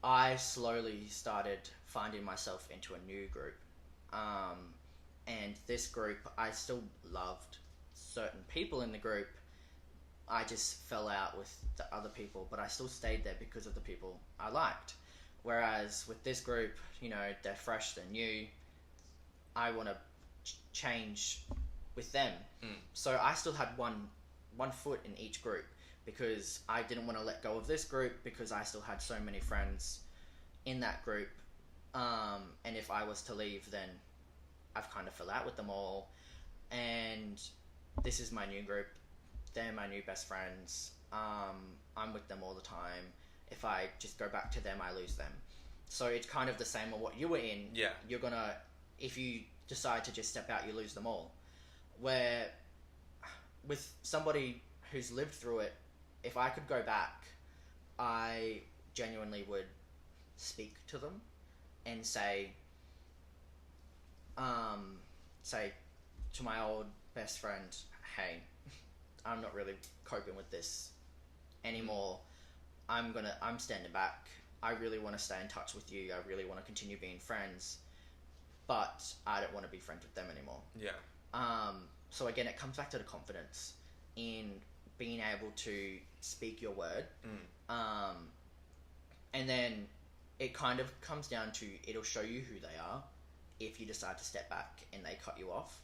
I slowly started finding myself into a new group. And this group, I still loved certain people in the group. I just fell out with the other people, but I still stayed there because of the people I liked. Whereas with this group, you know, they're fresh, they're new. I want to change with them. So I still had one foot in each group because I didn't want to let go of this group because I still had so many friends in that group. And if I was to leave, then I've kind of fell out with them all. And this is my new group. They're my new best friends. I'm with them all the time. If I just go back to them, I lose them. So it's kind of the same on what you were in. Yeah. You're gonna, if you decide to just step out, you lose them all. Where with somebody who's lived through it, if I could go back, I genuinely would speak to them and say to my old best friend, hey, I'm not really coping with this anymore. I'm standing back. I really want to stay in touch with you. I really want to continue being friends, but I don't want to be friends with them anymore. Yeah. So again, it comes back to the confidence in being able to speak your word. And then it kind of comes down to, it'll show you who they are if you decide to step back and they cut you off.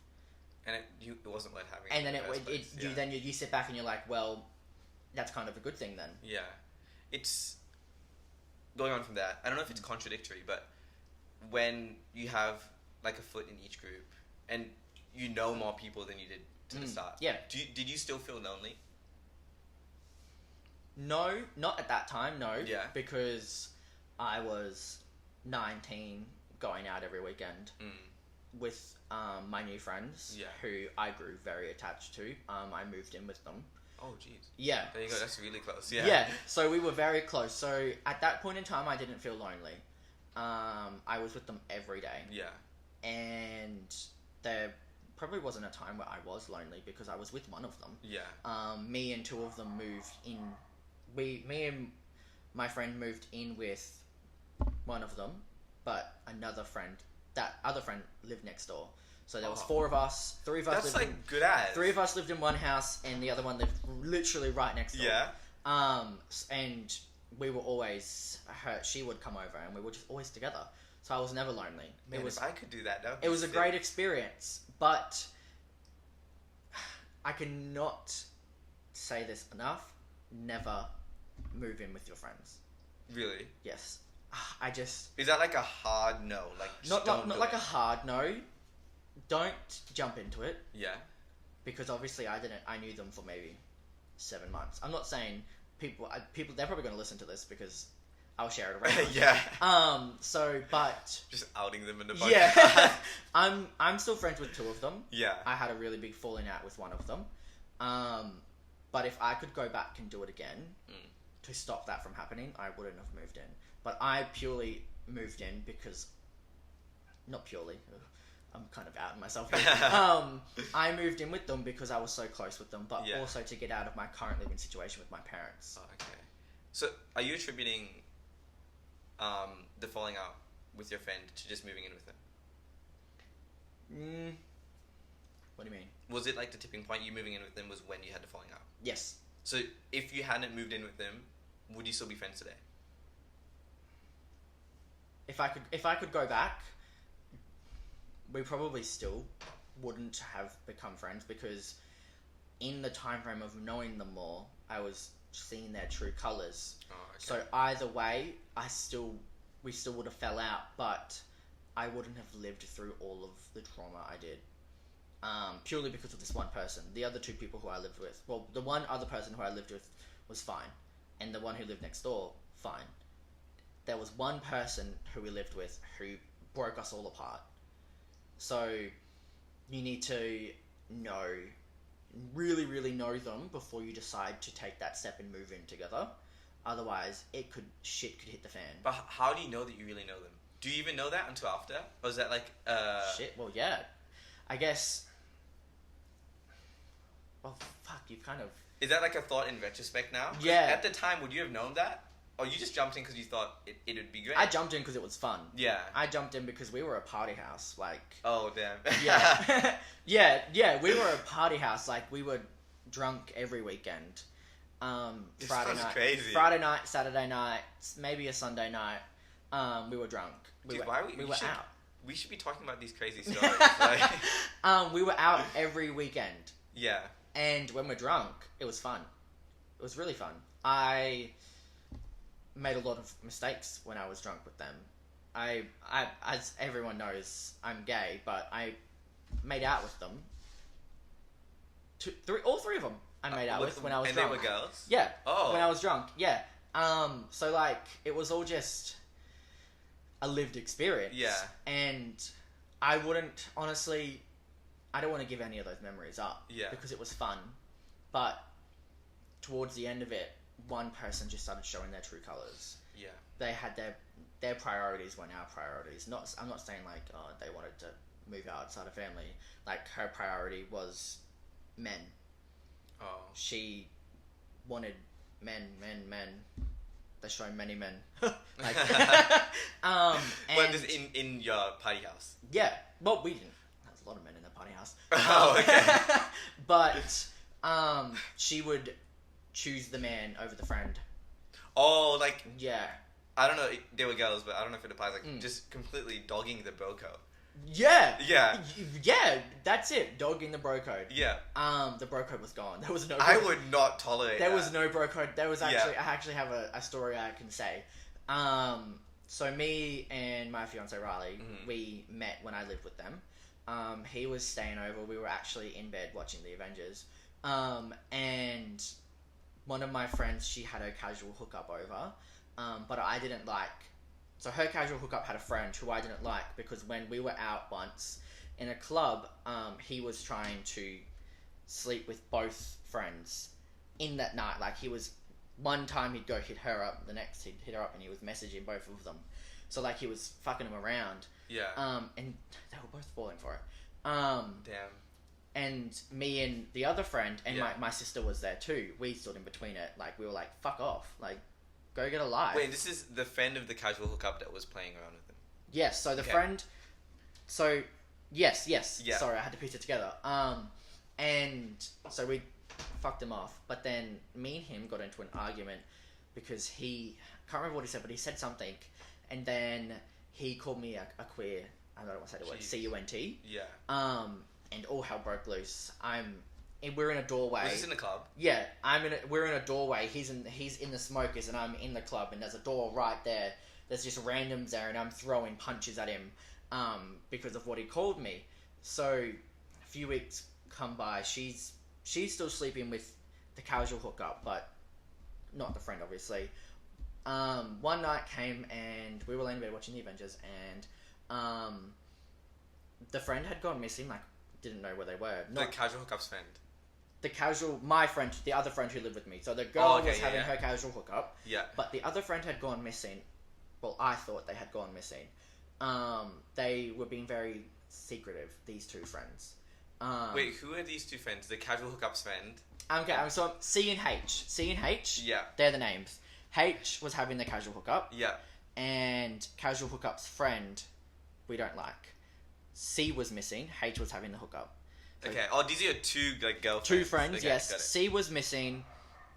And it wasn't worth having. And then you sit back and you're like, well, that's kind of a good thing then. Yeah. It's going on from that. I don't know if it's contradictory, but when you have like a foot in each group and you know more people than you did to the start. Yeah. Did you still feel lonely? No, not at that time, no. Yeah. Because I was 19, going out every weekend with my new friends, who I grew very attached to. I moved in with them. Oh, jeez. Yeah. There you go, that's really close. Yeah. Yeah, so we were very close. So at that point in time, I didn't feel lonely. I was with them every day. Yeah. And there probably wasn't a time where I was lonely because I was with one of them. Yeah. Me and two of them moved in. Me and my friend moved in with one of them, but that other friend lived next door. So there was four of us, three of us. That's like good as. Three of us lived in one house, and the other one lived literally right next door. Yeah. And we were always she would come over, and we were just always together. So I was never lonely. Man, if I could do that, that would be It was a sick. great experience, but I cannot say this enough. Never move in with your friends. Really? Yes. I just... Is that like a hard no? Like Not like a hard no. Don't jump into it. Yeah. Because obviously I knew them for maybe 7 months. I'm not saying people, they're probably going to listen to this because I'll share it around. Yeah. But... Just outing them in the podcast. Yeah. I'm still friends with two of them. Yeah. I had a really big falling out with one of them. But if I could go back and do it again to stop that from happening, I wouldn't have moved in. But I purely moved in because... Not purely. I'm kind of outing myself here. I moved in with them because I was so close with them, but also to get out of my current living situation with my parents. Oh, okay. So, are you attributing the falling out with your friend to just moving in with them? What do you mean? Was it like the tipping point? You moving in with them was when you had the falling out? Yes. So, if you hadn't moved in with them, would you still be friends today? If I could go back, we probably still wouldn't have become friends, because in the time frame of knowing them more, I was seeing their true colours. Oh, okay. So either way, we still would have fell out, but I wouldn't have lived through all of the trauma I did. Purely because of this one person. The other two people who I lived with, well, the one other person who I lived with was fine, and the one who lived next door, fine. There was one person who we lived with who broke us all apart. So you need to really, really know them before you decide to take that step and move in together. Otherwise, shit could hit the fan. But how do you know that you really know them? Do you even know that until after? Or is that like... Shit, well, yeah. I guess... Well, fuck, you kind of... Is that like a thought in retrospect now? Yeah. At the time, would you have known that? Or you just jumped in because you thought it would be great? I jumped in because it was fun. Yeah. I jumped in because we were a party house, like... Oh, damn. Yeah. yeah, we were a party house, like, we were drunk every weekend. Friday night, crazy. Friday night, Saturday night, maybe a Sunday night, we were drunk. We were out. We should be talking about these crazy stories. Like... we were out every weekend. Yeah. And when we're drunk, it was fun. It was really fun. I made a lot of mistakes when I was drunk with them. I as everyone knows, I'm gay, but I made out with them. All three of them I made out with when I was drunk. And they were girls? Yeah. Oh. When I was drunk, yeah. So like, it was all just a lived experience. Yeah. And I wouldn't, honestly, I don't want to give any of those memories up. Yeah. Because it was fun. But towards the end of it, one person just started showing their true colours. Yeah. They had their priorities weren't our priorities. I'm not saying like, oh, they wanted to move outside of family. Like, her priority was men. Oh. She wanted men. They show many men. Like, well, just in your party house. Yeah. Well, we didn't. There's a lot of men in the party house. Oh, okay. But she would choose the man over the friend. Oh, like... Yeah. I don't know, they were girls, but I don't know if it applies, like, just completely dogging the bro code. Yeah. Yeah. Yeah, that's it. Dogging the bro code. Yeah. The bro code was gone. There was no... I would not tolerate There that. was no bro code. There was actually... I actually have a story I can say. So me and my fiance Riley, we met when I lived with them. He was staying over. We were actually in bed watching the Avengers. And one of my friends, she had her casual hookup over, but I didn't like... So her casual hookup had a friend who I didn't like, because when we were out once in a club, he was trying to sleep with both friends in that night. Like, he was... One time he'd go hit her up, the next he'd hit her up, and he was messaging both of them. So, like, he was fucking them around. Yeah. And they were both falling for it. Damn. And me and the other friend, and my sister was there too, we stood in between it. Like, we were like, fuck off. Like, go get a life. Wait, this is the friend of the casual hookup that was playing around with them? Yes, so the friend... So, yes. Yeah. Sorry, I had to piece it together. And so we fucked him off. But then me and him got into an argument because he... I can't remember what he said, but he said something. And then he called me a queer... I don't want to say the word. C-U-N-T. Yeah. And all hell broke loose. We're in a doorway. Was this in the club? Yeah, we're in a doorway. He's in the smokers, and I'm in the club, and there's a door right there. There's just randoms there, and I'm throwing punches at him, because of what he called me. So, a few weeks come by. She's still sleeping with the casual hookup, but not the friend, obviously. One night came, and we were laying in bed watching the Avengers, and the friend had gone missing. Like, didn't know where they were. The casual hookup's friend. My friend, the other friend who lived with me. So the girl was having her casual hookup. Yeah. But the other friend had gone missing. Well, I thought they had gone missing. They were being very secretive, these two friends. Wait, who are these two friends? The casual hookups friend? Okay, so C and H. C and H? Yeah. They're the names. H was having the casual hookup. Yeah. And casual hookup's friend, we don't like. C was missing. H was having the hookup. So okay. Oh, these are your two girlfriends. Two friends, okay, yes. C was missing.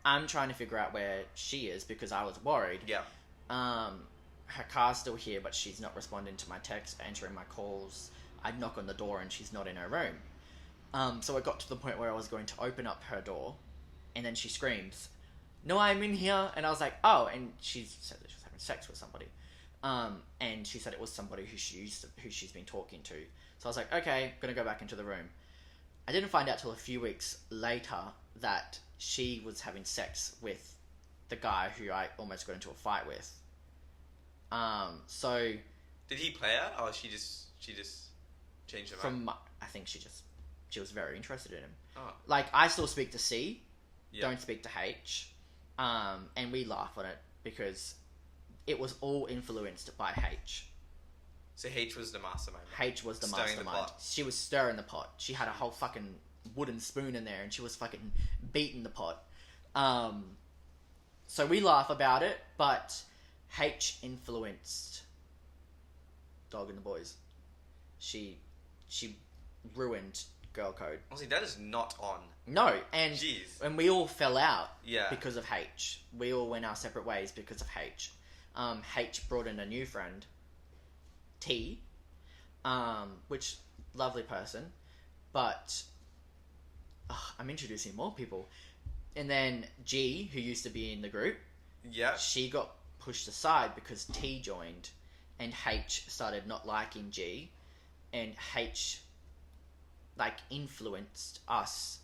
I'm trying to figure out where she is because I was worried. Yeah. Her car's still here, but she's not responding to my texts, answering my calls. I'd knock on the door and she's not in her room. So it got to the point where I was going to open up her door, and then she screams, "No, I'm in here!" And I was like, "Oh!" And she said that she was having sex with somebody. And she said it was somebody who she's been talking to. So I was like, "Okay, gonna go back into the room." I didn't find out till a few weeks later that she was having sex with the guy who I almost got into a fight with. So did he play her, or she just changed her mind? I think she was very interested in him. Oh. Like, I still speak to C, Yeah. don't speak to H, and we laugh on it because it was all influenced by H. So H was the mastermind. H was the Stirring the mastermind. pot. She was stirring the pot. She had a whole fucking wooden spoon in there, and she was fucking beating the pot. So we laugh about it, but H influenced Dog and the Boys. She ruined Girl Code. Honestly, that is not on. No, and Jeez. and we all fell out Yeah. because of H. We all went our separate ways because of H. H brought in a new friend, T, which lovely person, but I'm introducing more people. And then G, who used to be in the group, Yeah. she got pushed aside because T joined, and H started not liking G, and H influenced us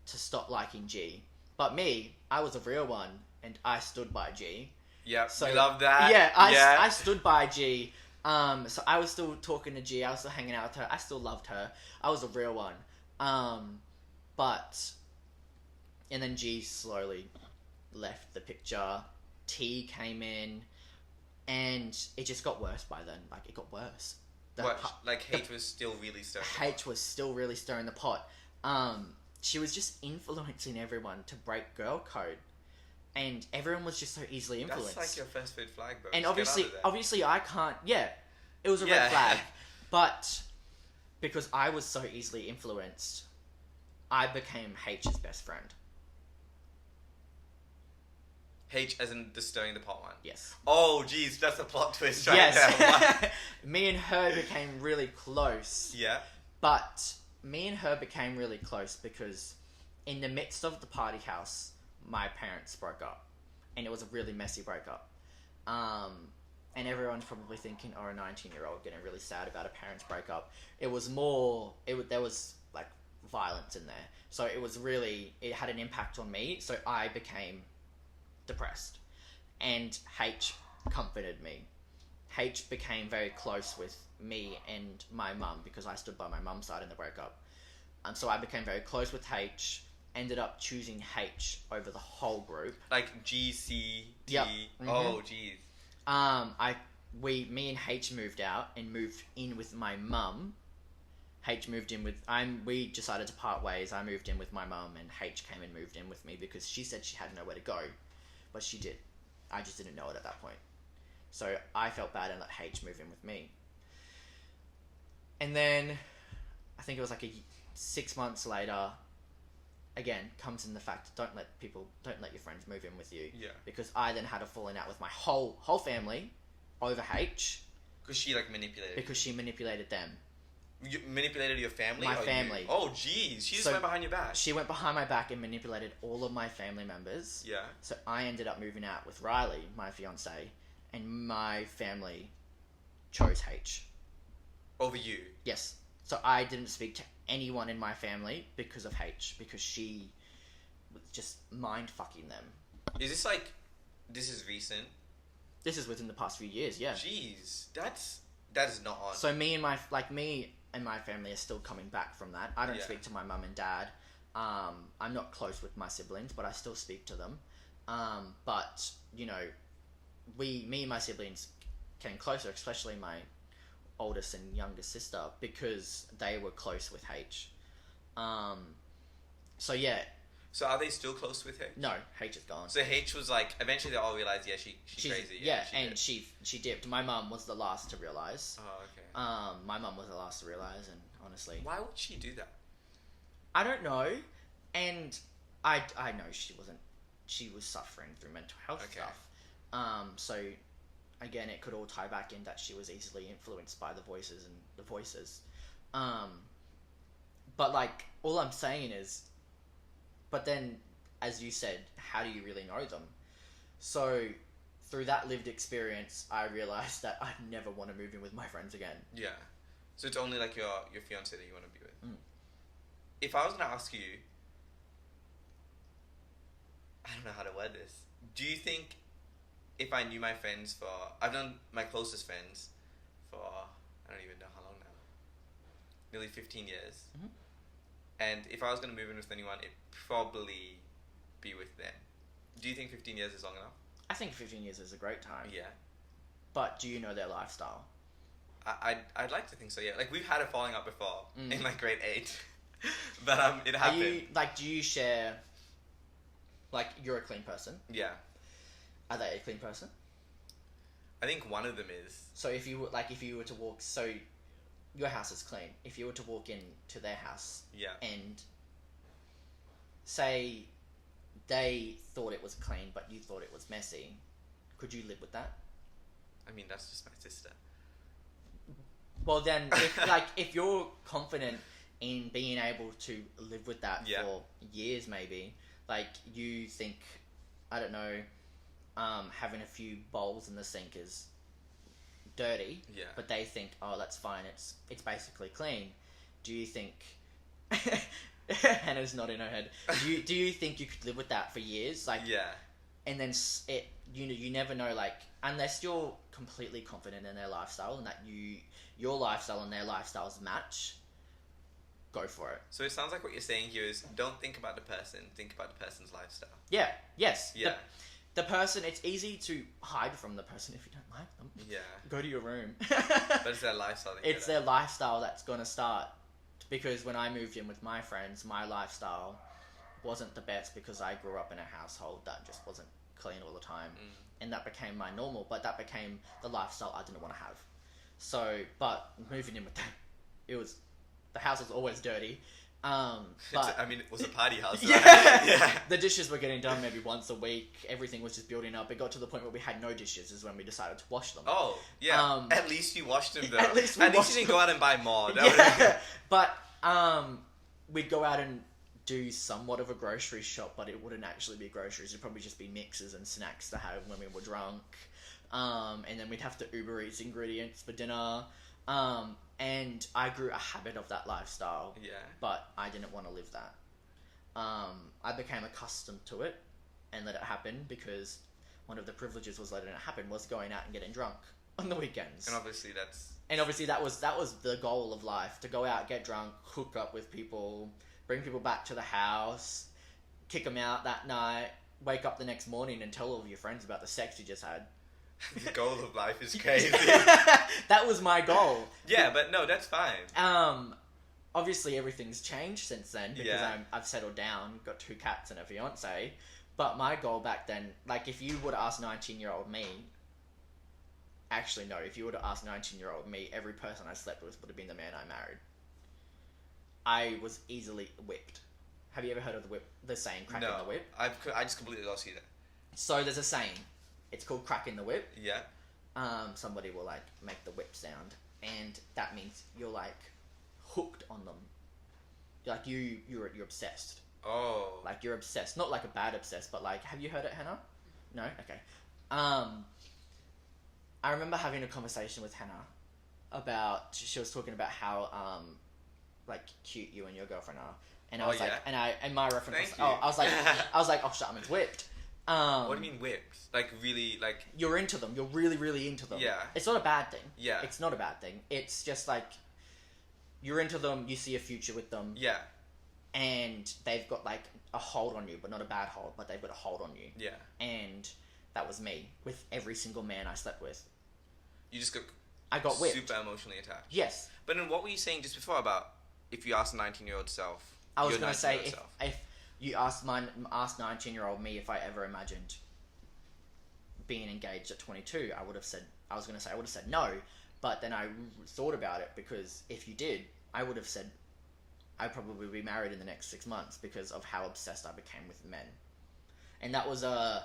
to stop liking G. But me, I was a real one, and I stood by G. Yeah. So you love that. Yeah, I stood by G. So I was still talking to G. I was still hanging out with her. I still loved her. I was a real one. And then G slowly left the picture. T came in, and it just got worse by then. Like, it got worse. H was still really stirring. H was still really stirring the pot. She was just influencing everyone to break girl code, and everyone was just so easily influenced. That's like your first red flag, bro. And Just obviously, I can't. Yeah, it was a red flag, but because I was so easily influenced, I became H's best friend. H as in the stirring the pot one. Yes. Oh, jeez, that's a plot twist right Yes. there. Me and her became really close. Yeah. But me and her became really close because in the midst of the party house, my parents broke up. And it was a really messy breakup. And everyone's probably thinking, oh, a 19-year-old getting really sad about a parents' breakup. It was more... there was, like, violence in there. So it was really... It had an impact on me. So I became depressed. And H comforted me. H became very close with me and my mum because I stood by my mum's side in the breakup. So I became very close with H, ended up choosing H over the whole group. Like G, C, D. Yep. Oh, jeez. Me and H moved out and moved in with my mum. H moved in with... We decided to part ways. I moved in with my mum, and H came and moved in with me because she said she had nowhere to go. But she did. I just didn't know it at that point. So I felt bad and let H move in with me. And then, I think it was like 6 months later, again, comes in the fact, don't let your friends move in with you. Yeah. Because I then had a falling out with my whole family over H. Because she, manipulated. Because she manipulated them. You manipulated your family? My family. Oh, jeez. She just went behind your back. She went behind my back and manipulated all of my family members. Yeah. So I ended up moving out with Riley, my fiance, and my family chose H. Over you? Yes. So I didn't speak to anyone in my family because of H, because she was just mind-fucking them. Is this this is recent? This is within the past few years, yeah. Jeez. That is not on. So me and my family are still coming back from that. I don't speak to my mum and dad. I'm not close with my siblings, but I still speak to them. But, me and my siblings came closer, especially oldest and youngest sister because they were close with H. So yeah. So are they still close with H? No, H is gone. So H was like, eventually they all realized, yeah, she's crazy. Yeah, and she dipped. My mum was the last to realize. Oh, okay. My mum was the last to realize, and honestly, why would she do that? I don't know, and I know she wasn't. She was suffering through mental health stuff. So again, it could all tie back in that she was easily influenced by the voices. But like, all I'm saying is, but then, as you said, how do you really know them? So through that lived experience, I realized that I never want to move in with my friends again. Yeah. So it's only like your fiancé that you want to be with. If I was going to ask you, I don't know how to word this. Do you think if I knew my friends for... I've known my closest friends for... I don't even know how long now. Nearly 15 years. Mm-hmm. And if I was going to move in with anyone, it'd probably be with them. Do you think 15 years is long enough? I think 15 years is a great time. Yeah. But do you know their lifestyle? I'd like to think so, yeah. Like, we've had a falling out before in, like, grade 8. But it happened. Do you share... Like, you're a clean person. Yeah. Are they a clean person? I think one of them is. So if you were to walk... So, your house is clean. If you were to walk into their house... Yeah. And... Say... They thought it was clean, but you thought it was messy. Could you live with that? I mean, that's just my sister. Well, then, if you're confident in being able to live with that for years, maybe... Like, you think, I don't know, having a few bowls in the sink is dirty, but they think, oh, that's fine, it's basically clean. Do you think... Hannah's nodding her head. Do you think you could live with that for years? Like, and then you never know, like, unless you're completely confident in their lifestyle and that your lifestyle and their lifestyles match... Go for it. So it sounds like what you're saying here is don't think about the person, think about the person's lifestyle. Yeah. Yes. Yeah. The person, it's easy to hide from the person if you don't like them. Yeah. Go to your room. But it's their lifestyle. It's their lifestyle that's going to start. Because when I moved in with my friends, my lifestyle wasn't the best because I grew up in a household that just wasn't clean all the time. And that became my normal, but that became the lifestyle I didn't want to have. So, but moving in with them, the house was always dirty. But I mean, it was a party house. Yeah. The dishes were getting done maybe once a week. Everything was just building up. It got to the point where we had no dishes is when we decided to wash them. Oh, yeah. At least you washed them, though. At least you didn't go out and buy more. But we'd go out and do somewhat of a grocery shop, but it wouldn't actually be groceries. It'd probably just be mixes and snacks to have when we were drunk. And then we'd have to Uber Eats ingredients for dinner. And I grew a habit of that lifestyle. Yeah. But I didn't want to live that. I became accustomed to it and let it happen because one of the privileges was letting it happen was going out and getting drunk on the weekends. And obviously that was the goal of life, to go out, get drunk, hook up with people, bring people back to the house, kick them out that night, wake up the next morning and tell all of your friends about the sex you just had. The goal of life is crazy. That was my goal. Yeah, but no, that's fine. Obviously everything's changed since then because I've settled down, got 2 cats and a fiance. But my goal back then, like if you would ask 19-year-old me, actually no, if you would have asked 19-year-old me, every person I slept with would have been the man I married. I was easily whipped. Have you ever heard of the saying, cracking the whip? I just completely lost you there. So there's a saying. It's called cracking the whip. Yeah. Somebody will like make the whip sound, and that means you're like hooked on them. Like you're obsessed. Oh. Like you're obsessed, not like a bad obsessed, but like, have you heard it, Hannah? No. Okay. I remember having a conversation with Hannah about. She was talking about how like cute you and your girlfriend are, and I was like, and my reference was, I was like, oh, Shaman's whipped. What do you mean whipped? Like really, like you're into them. You're really, really into them. Yeah. It's not a bad thing. Yeah. It's not a bad thing. It's just like you're into them. You see a future with them. Yeah. And they've got like a hold on you, but not a bad hold. But they've got a hold on you. Yeah. And that was me with every single man I slept with. You just got. I got whipped. Super emotionally attached. Yes. But then what were you saying just before about if you ask a 19-year-old self? I was going to say if you asked 19-year-old me if I ever imagined being engaged at 22, I would have said no. But then I thought about it, because if you did, I would have said I'd probably be married in the next 6 months because of how obsessed I became with men. And that was a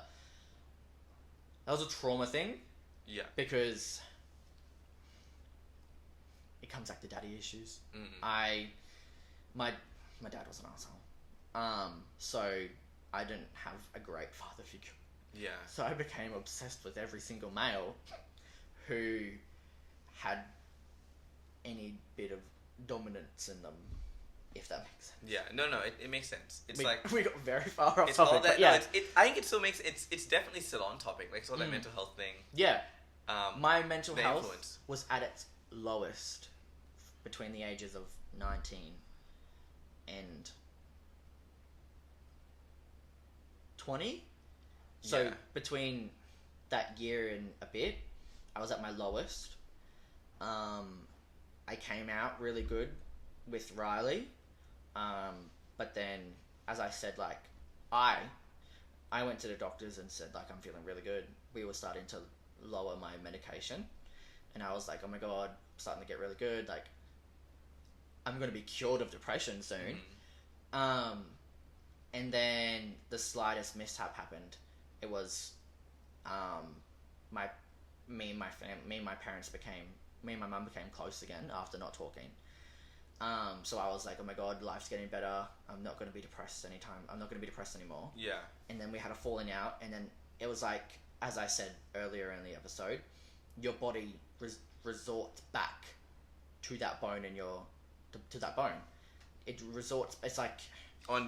trauma thing. Yeah. Because it comes back to daddy issues. My dad was an asshole. So I didn't have a great father figure. Yeah. So I became obsessed with every single male who had any bit of dominance in them, if that makes sense. Yeah, no, it makes sense. It's we got very far off it's topic. all that. Yeah, No, I think it still makes it's definitely still on topic. Like it's all that mental health thing. Yeah, my mental health influence was at its lowest between the ages of 19 and 20. So between that year and a bit, I was at my lowest. I came out really good with Riley, but then, as I said, like I went to the doctors and said, like, I'm feeling really good. We were starting to lower my medication, and I was like, oh my god, I'm starting to get really good. Like, I'm going to be cured of depression soon. And then the slightest mishap happened. It was, me and my mum became close again after not talking. So I was like, oh my god, life's getting better. I'm not going to be depressed anymore. Yeah. And then we had a falling out, and then it was like, as I said earlier in the episode, your body resorts back to that bone to that bone. It's like...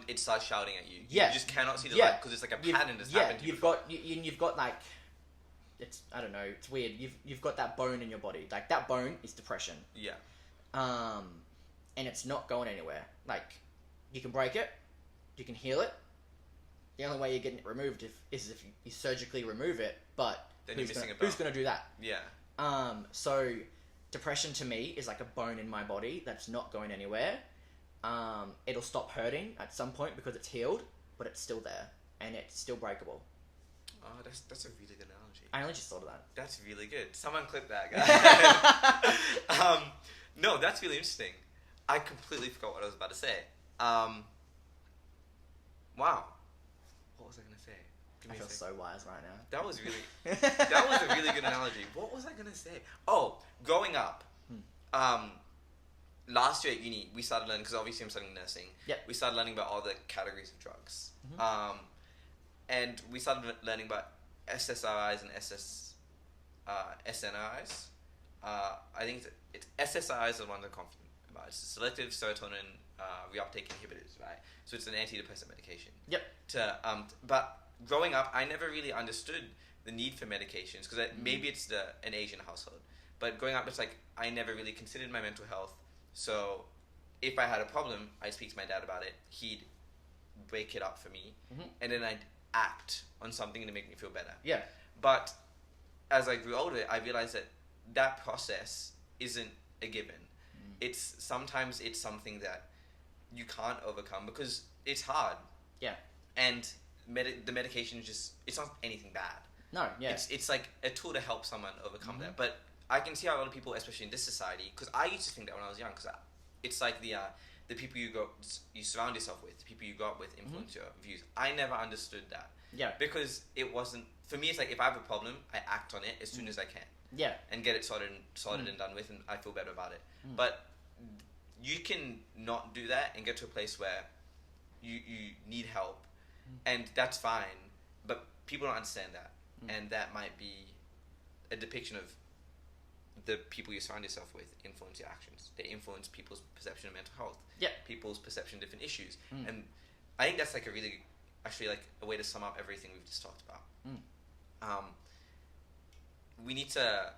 It starts shouting at you. Yeah. You just cannot see the light because it's like a pattern that's happened to you. You've got like... It's, I don't know, it's weird. You've got that bone in your body. Like, that bone is depression. Yeah. And it's not going anywhere. Like, you can break it, you can heal it. The only way you're getting it removed is if you surgically remove it, but then who's going to do that? Yeah. So depression to me is like a bone in my body that's not going anywhere. It'll stop hurting at some point because it's healed, but it's still there, and it's still breakable. Oh, that's a really good analogy. I only just thought of that. That's really good. Someone clip that, guy. No, that's really interesting. I completely forgot what I was about to say. Wow. What was I going to say? I feel so wise right now. That was a really good analogy. What was I going to say? Oh, growing up. Last year at uni, we started learning, because obviously I'm studying nursing. Yep. We started learning about all the categories of drugs. Mm-hmm. And we started learning about SSRIs and SNRIs. I think it's SSRIs are the ones I'm confident about. It's selective serotonin reuptake inhibitors, right? So it's an antidepressant medication. Yep. But growing up, I never really understood the need for medications, because maybe it's an Asian household. But growing up, it's like I never really considered my mental health. So if I had a problem, I'd speak to my dad about it. He'd wake it up for me, and then I'd act on something to make me feel better. Yeah. But as I grew older, I realized that process isn't a given. Sometimes it's something that you can't overcome because it's hard. Yeah. And the medication is it's not anything bad. No, yeah. It's like a tool to help someone overcome that. But I can see how a lot of people, especially in this society, because I used to think that when I was young, because it's like the people you surround yourself with, the people you go up with influence your views. I never understood that. Yeah. Because it wasn't, for me, it's like if I have a problem, I act on it as soon as I can. Yeah. And get it sorted and done with, and I feel better about it. But you can not do that and get to a place where you need help, and that's fine, but people don't understand that. And that might be a depiction of the people you surround yourself with influence your actions. They influence people's perception of mental health. Yeah. People's perception of different issues. And I think that's like a way to sum up everything we've just talked about. We need to,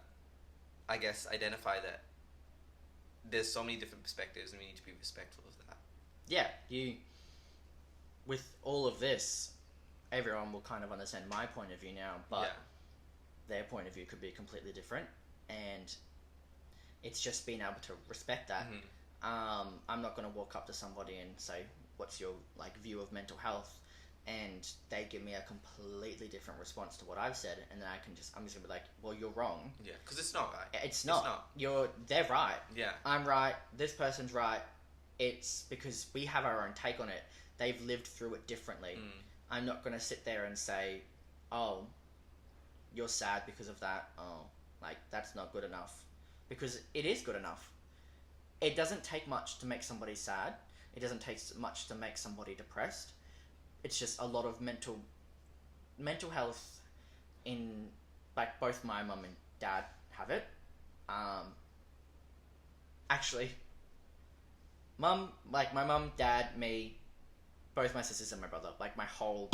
I guess, identify that there's so many different perspectives, and we need to be respectful of that. Yeah, with all of this, everyone will kind of understand my point of view now, but their point of view could be completely different, and It's just being able to respect that. I'm not going to walk up to somebody and say, what's your like view of mental health? And they give me a completely different response to what I've said, and then I'm just gonna be like, well, you're wrong. Yeah, because it's not right. It's not. They're right. Yeah. I'm right. This person's right. It's because we have our own take on it. They've lived through it differently. I'm not gonna sit there and say, oh, you're sad because of that. Oh, like that's not good enough, because it is good enough. It doesn't take much to make somebody sad. It doesn't take much to make somebody depressed. It's just a lot of mental health in, like, both my mum and dad have it. Actually, my mum, dad, me, both my sisters and my brother, like my whole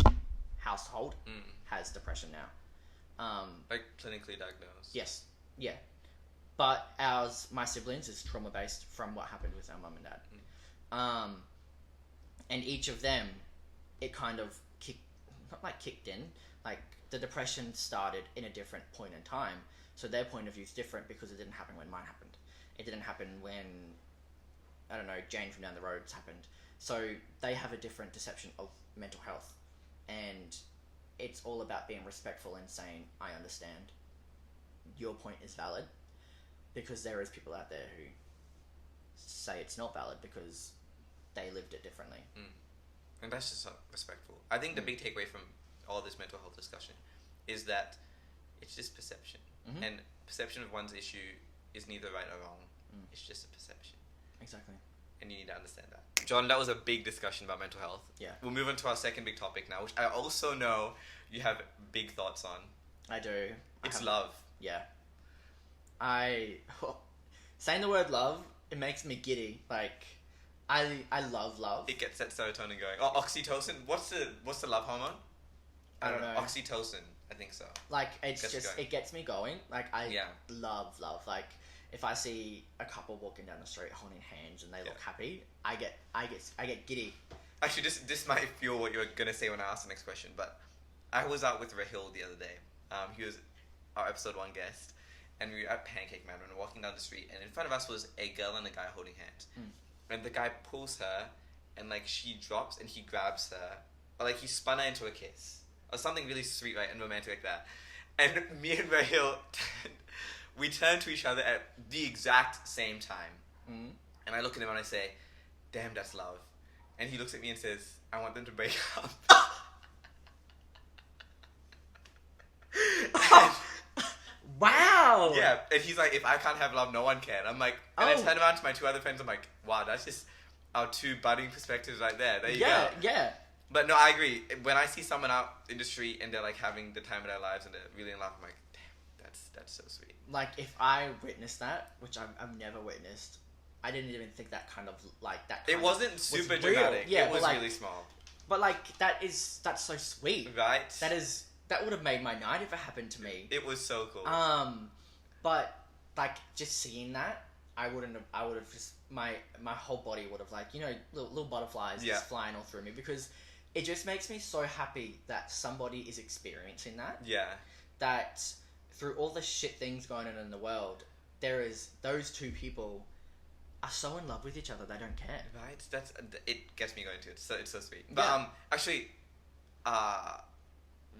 household has depression now. Like clinically diagnosed. Yes. Yeah. But my siblings is trauma-based from what happened with our mum and dad. And each of them, it kind of kicked in. Like, the depression started in a different point in time. So their point of view is different because it didn't happen when mine happened. It didn't happen when, I don't know, Jane from down the road's happened. So they have a different deception of mental health. And it's all about being respectful and saying, I understand. Your point is valid. Because there is people out there who say it's not valid because they lived it differently. And that's just respectful. I think the big takeaway from all this mental health discussion is that it's just perception. And perception of one's issue is neither right or wrong. It's just a perception. Exactly. And you need to understand that. John, that was a big discussion about mental health. Yeah. We'll move on to our second big topic now, which I also know you have big thoughts on. I do. It's love. Yeah. Saying the word love, it makes me giddy. Like, I love love. It gets that serotonin going. Oh, oxytocin. What's the love hormone? I don't know. Oxytocin. I think so. Like, it gets me going. Like, I love love. Like, if I see a couple walking down the street holding hands and they look happy, I get giddy. Actually, this might fuel what you were gonna say when I asked the next question. But I was out with Rahil the other day. He was our episode 1 guest, and we were at Pancake Man and we were walking down the street, and in front of us was a girl and a guy holding hands. And the guy pulls her, and like she drops, and he grabs her, or like he spun her into a kiss, or something really sweet, right, and romantic like that. And me and Rahil, we turn to each other at the exact same time. And I look at him and I say, "Damn, that's love." And he looks at me and says, "I want them to break up." Wow. Yeah, and he's like, if I can't have love, no one can. I'm like, and I turn around to my 2 other friends. I'm like, wow, that's just our 2 budding perspectives right there. There you go. Yeah. But no, I agree. When I see someone out in the street and they're like having the time of their lives and they're really in love, I'm like, damn, that's so sweet. Like, if I witnessed that, which I've never witnessed, I didn't even think that kind of like that. It wasn't super dramatic. Yeah, it was really small. But like that's so sweet. Right. That would have made my night if it happened to me. It was so cool. But like just seeing that, I would have just my whole body would have, like, you know, little butterflies just flying all through me, because it just makes me so happy that somebody is experiencing that. Yeah. That through all the shit things going on in the world, there is those 2 people are so in love with each other they don't care. Right. It gets me going too. It's so sweet. But actually,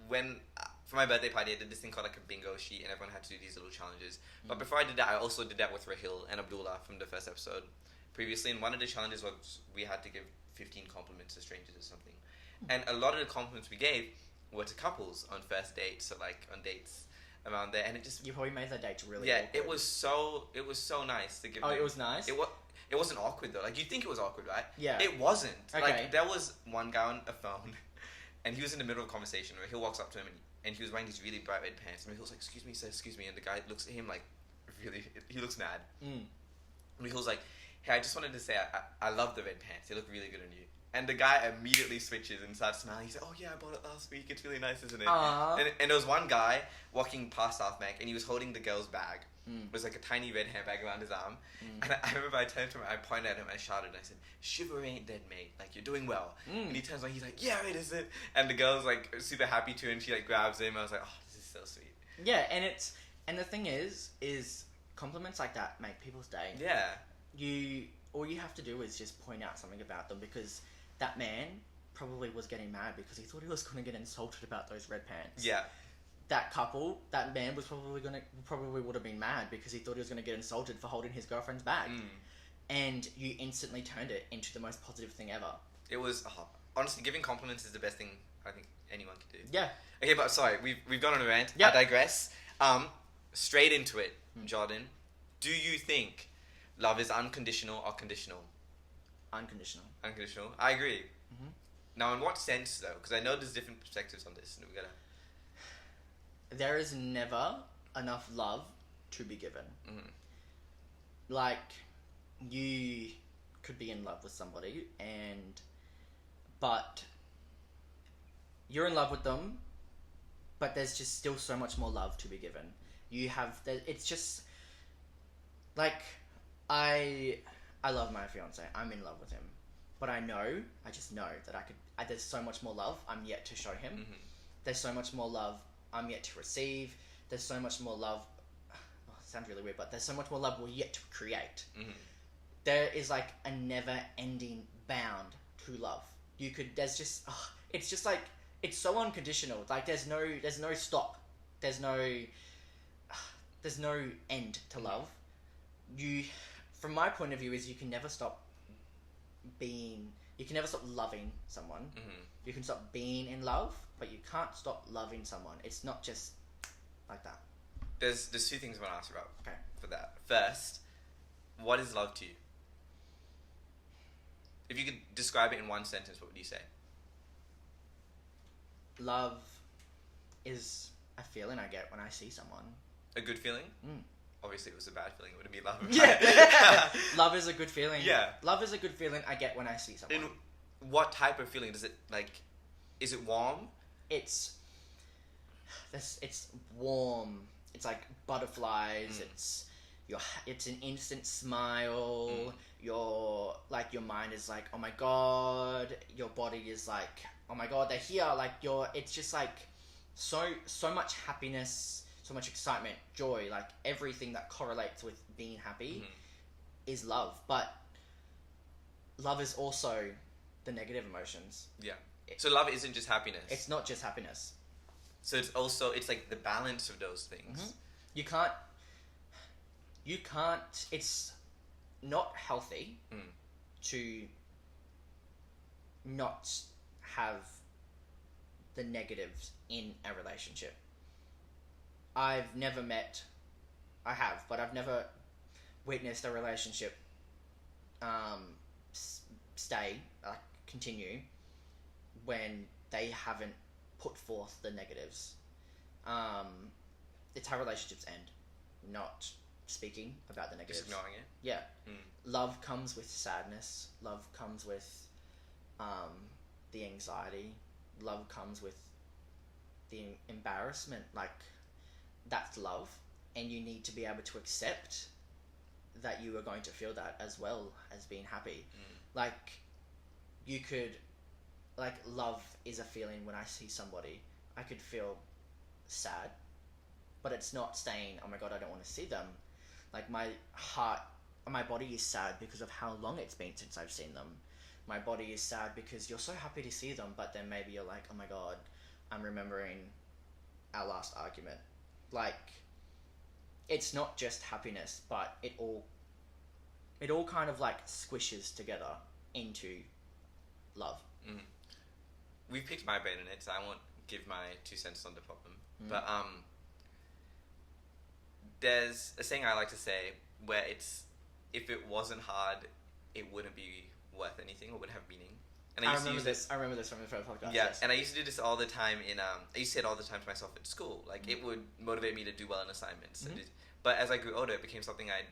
when for my birthday party, I did this thing called like a bingo sheet, and everyone had to do these little challenges. But before I did that, I also did that with Rahil and Abdullah from the first episode previously. And one of the challenges was we had to give 15 compliments to strangers or something. And a lot of the compliments we gave were to couples on first dates, or like on dates around there. And it just, you probably made that date really awkward. It was so nice to give. Oh, them. It was nice. It wasn't awkward though. Like, you'd think it was awkward, right? Yeah. It wasn't. Okay. Like, there was one guy on a phone, and he was in the middle of a conversation where he walks up to him and he was wearing these really bright red pants, and he was like, "Excuse me, sir, excuse me," and the guy looks at him like, really, he looks mad. And he was like, "Hey, I just wanted to say I love the red pants. They look really good on you." And the guy immediately switches and starts smiling. He's like, "Oh yeah, I bought it last week. It's really nice, isn't it?" And there was one guy walking past South Bank, and he was holding the girl's bag. It was like a tiny red handbag around his arm. And I remember I turned to him, I pointed at him, and I shouted, and I said, "Chivalry ain't dead, mate. Like, you're doing well." And he turns around, he's like, "Yeah, it is it." And the girl's like super happy too, and she like grabs him. I was like, "Oh, this is so sweet." Yeah, and the thing is compliments like that make people's day. Yeah. All you have to do is just point out something about them, because that man probably was getting mad because he thought he was going to get insulted about those red pants. Yeah. That couple, that man was probably would have been mad because he thought he was going to get insulted for holding his girlfriend's bag. And you instantly turned it into the most positive thing ever. It was, honestly, giving compliments is the best thing I think anyone can do. Yeah. Okay, but sorry, we've gone on a rant. Yep. I digress. Straight into it, Jordan. Do you think love is unconditional or conditional? Unconditional. Unconditional. I agree. Now, in what sense, though? Because I know there's different perspectives on this, and we gotta... There is never enough love to be given. Like, you could be in love with somebody, but you're in love with them, but there's just still so much more love to be given. It's just, like, I love my fiance. I'm in love with him. But I just know that there's so much more love I'm yet to show him. There's so much more love I'm yet to receive. There's so much more love... Oh, it sounds really weird, but there's so much more love we're yet to create. There is, like, a never-ending bound to love. There's just... it's just, like... It's so unconditional. Like, there's no stop. There's no end to love. From my point of view, is you can never stop loving someone. You can stop being in love, but you can't stop loving someone. It's not just like that. There's two things I want to ask you about. Okay. For that. First, what is love to you? If you could describe it in one sentence, what would you say? Love is a feeling I get when I see someone. A good feeling? Obviously, if it was a bad feeling, it wouldn't be love. Yeah. Love is a good feeling. Yeah. Love is a good feeling I get when I see someone. In what type of feeling? Does it, like... Is it warm? It's warm. It's like butterflies. It's an instant smile. Your mind is like, oh my god. Your body is like, oh my god, they're here. Like, it's just like so much happiness, so much excitement, joy, like everything that correlates with being happy is love. But love is also the negative emotions. Yeah. So love isn't just happiness. It's not just happiness. So it's like the balance of those things. You can't, it's not healthy to not have the negatives in a relationship. I've never witnessed a relationship continue when they haven't put forth the negatives. It's how relationships end, not speaking about the negatives. Just ignoring it? Yeah. Love comes with sadness. Love comes with the anxiety. Love comes with the embarrassment. Like, that's love. And you need to be able to accept that you are going to feel that as well as being happy. Like, you could... Like, love is a feeling when I see somebody. I could feel sad, but it's not saying, oh my god, I don't want to see them. Like, my body is sad because of how long it's been since I've seen them. My body is sad because you're so happy to see them, but then maybe you're like, oh my god, I'm remembering our last argument. Like, it's not just happiness, but it all kind of like squishes together into love. We've picked my brain in it, so I won't give my 2 cents on the problem. But there's a saying I like to say where it's, if it wasn't hard, it wouldn't be worth anything or wouldn't have meaning. And I remember this from the first podcast. Yeah, yes. And I used to do this all the time I used to say it all the time to myself at school. Like, it would motivate me to do well in assignments. But as I grew older, it became something I'd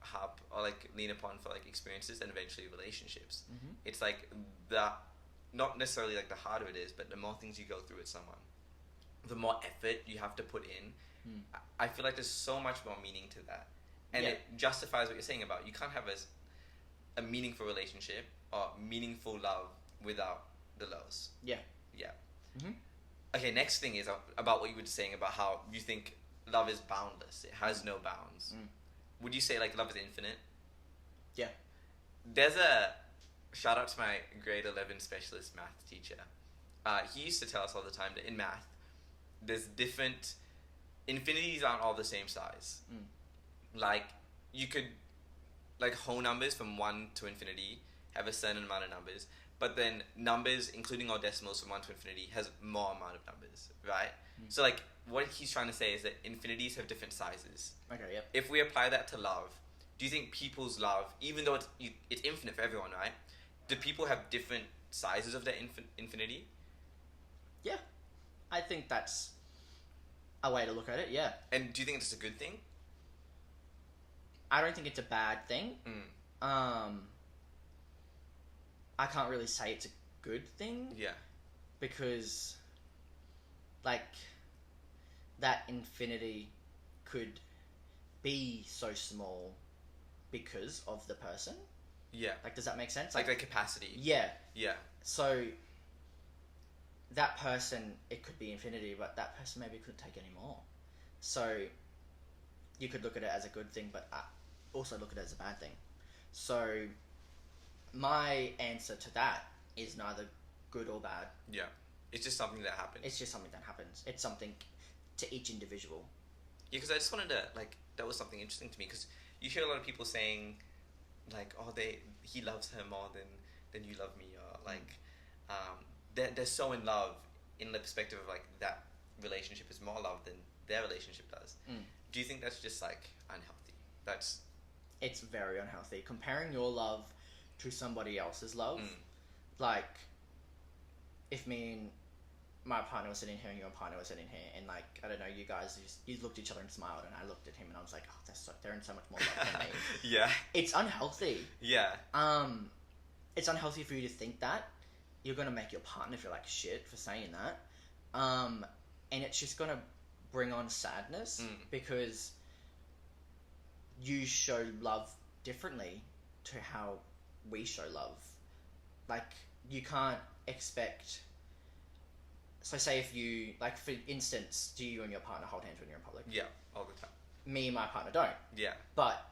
harp or like lean upon for like experiences and eventually relationships. It's like not necessarily like the harder it is, but the more things you go through with someone, the more effort you have to put in. I feel like there's so much more meaning to that. And it justifies what you're saying about you can't have a meaningful relationship or meaningful love without the lows. Yeah. Okay, next thing is about what you were saying about how you think love is boundless. It has no bounds. would you say like love is infinite? Yeah. There's a shout out to my grade 11 specialist math teacher. He used to tell us all the time that in math, there's different infinities aren't all the same size. Like you could like whole numbers from 1 to infinity have a certain amount of numbers, but then numbers including all decimals from 1 to infinity has more amount of numbers, right? So like what he's trying to say is that infinities have different sizes. Okay, yep. If we apply that to love, do you think people's love, even though it's infinite for everyone, right? Do people have different sizes of their infinity? Yeah. I think that's a way to look at it, yeah. And do you think it's a good thing? I don't think it's a bad thing. I can't really say it's a good thing. Yeah. Because, like, that infinity could be so small because of the person. Yeah. Like, does that make sense? Like their capacity. Yeah. Yeah. So, that person, it could be infinity, but that person maybe couldn't take any more. So, you could look at it as a good thing, but also look at it as a bad thing. So, my answer to that is neither good or bad. Yeah. It's just something that happens. It's just something that happens. It's something to each individual. Yeah, because I just wanted to, like, that was something interesting to me, because you hear a lot of people saying, like, oh, he loves her more than you love me, or, like, they're so in love in the perspective of, like, that relationship is more love than their relationship does. Do you think that's just, like, unhealthy? It's very unhealthy. Comparing your love to somebody else's love, like, if me and my partner was sitting here and your partner was sitting here, and, like, I don't know, you guys you looked at each other and smiled, and I looked at him and I was like, oh, they're in so much more love than me. Yeah. It's unhealthy. Yeah. It's unhealthy for you to think that. You're gonna make your partner feel like shit for saying that. And it's just gonna bring on sadness because you show love differently to how we show love. Like, you can't expect... So say if you... Like, for instance, do you and your partner hold hands when you're in public? Yeah, all the time. Me and my partner don't. Yeah. But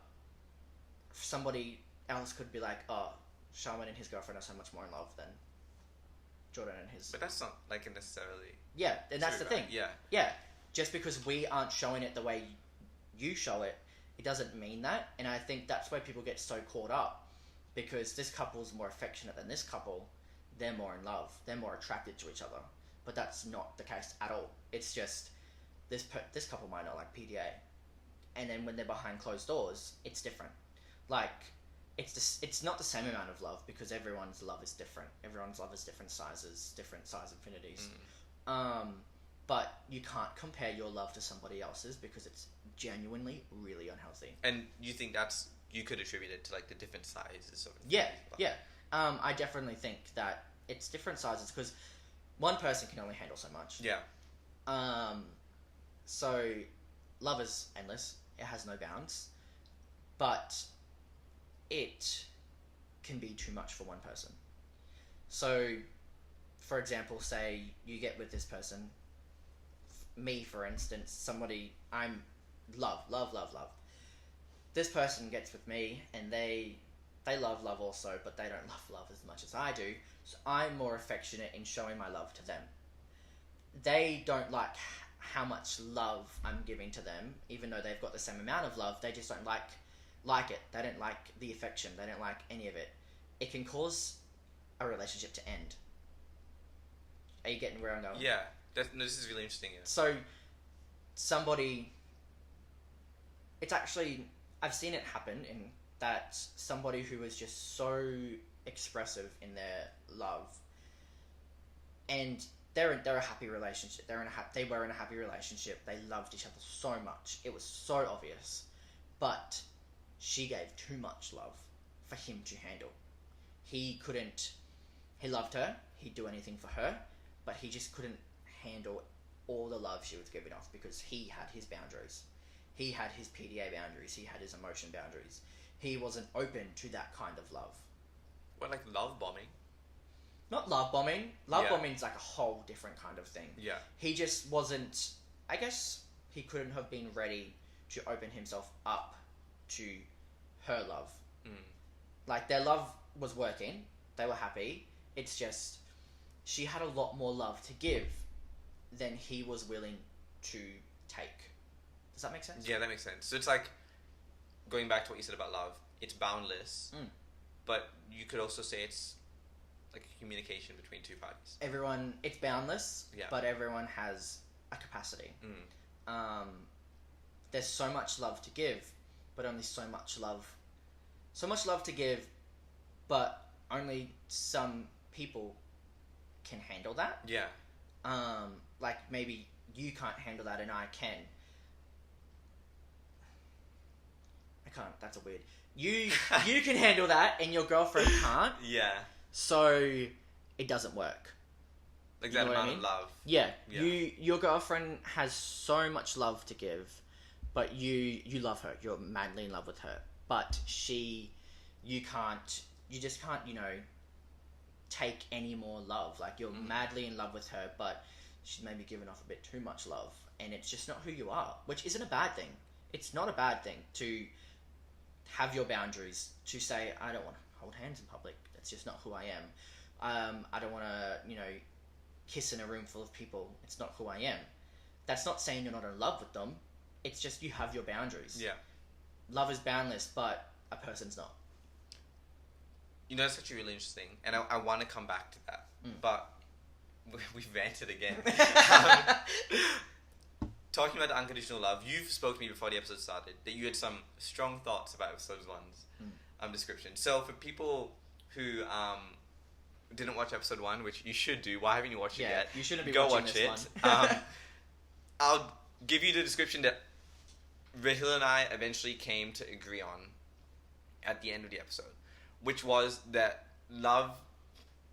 somebody else could be like, oh, Shaman and his girlfriend are so much more in love than Jordan and his... But that's not, like, necessarily... Yeah, and that's the thing. Yeah. Yeah. Just because we aren't showing it the way you show it, it doesn't mean that. And I think that's where people get so caught up. Because this couple's more affectionate than this couple. They're more in love. They're more attracted to each other. But that's not the case at all. It's just, this couple might not like PDA. And then when they're behind closed doors, it's different. Like, it's not the same amount of love because everyone's love is different. Everyone's love is different sizes, different size infinities. But you can't compare your love to somebody else's because it's genuinely really unhealthy. And you think you could attribute it to, like, the different sizes of... Yeah. I definitely think that it's different sizes because one person can only handle so much. Yeah. So, love is endless. It has no bounds. But it can be too much for one person. So, for example, say you get with this person, me for instance, somebody I'm love. This person gets with me and they love also, but they don't love as much as I do. So I'm more affectionate in showing my love to them. They don't like how much love I'm giving to them, even though they've got the same amount of love. They just don't like it. They don't like the affection. They don't like any of it. It can cause a relationship to end. Are you getting where I'm going? Yeah. This is really interesting. Yeah. So, it's actually, I've seen it happen in that somebody who was just so expressive in their love, and they're a happy relationship. They were in a happy relationship. They loved each other so much. It was so obvious, but she gave too much love for him to handle. He loved her. He'd do anything for her, but he just couldn't handle all the love she was giving off because he had his boundaries. He had his PDA boundaries. He had his emotion boundaries. He wasn't open to that kind of love. What, like love bombing? Not love bombing. Love bombing's like a whole different kind of thing. Yeah. He just wasn't... I guess he couldn't have been ready to open himself up to her love. Mm. Like, their love was working. They were happy. It's just, she had a lot more love to give than he was willing to take. Does that make sense? Yeah, that makes sense. So it's like, going back to what you said about love, it's boundless, but you could also say it's like a communication between two parties. It's boundless, Yeah. but everyone has a capacity. There's so much love to give, but only so much love to give, but only some people can handle that. Yeah. Like, maybe you can't handle that and I can. I can't, that's a weird. You can handle that and your girlfriend can't. Yeah. So it doesn't work. Like, You that know what I amount mean? of love. Yeah. Yeah. Your girlfriend has so much love to give, but you love her. You're madly in love with her. But you just can't, take any more love. Like, you're madly in love with her, but she's maybe given off a bit too much love, and it's just not who you are, which isn't a bad thing. It's not a bad thing to have your boundaries, to say, I don't want to hold hands in public. That's just not who I am. I don't want to, kiss in a room full of people. It's not who I am. That's not saying you're not in love with them. It's just you have your boundaries. Yeah. Love is boundless, but a person's not. That's actually really interesting, and I want to come back to that, but we've ranted again. Talking about the unconditional love, you've spoken to me before the episode started that you had some strong thoughts about episode 1's description. So for people who didn't watch episode 1, which you should do, why haven't you watched it yet? You shouldn't be Go watching watch this it. one. I'll give you the description that Rahil and I eventually came to agree on at the end of the episode, which was that love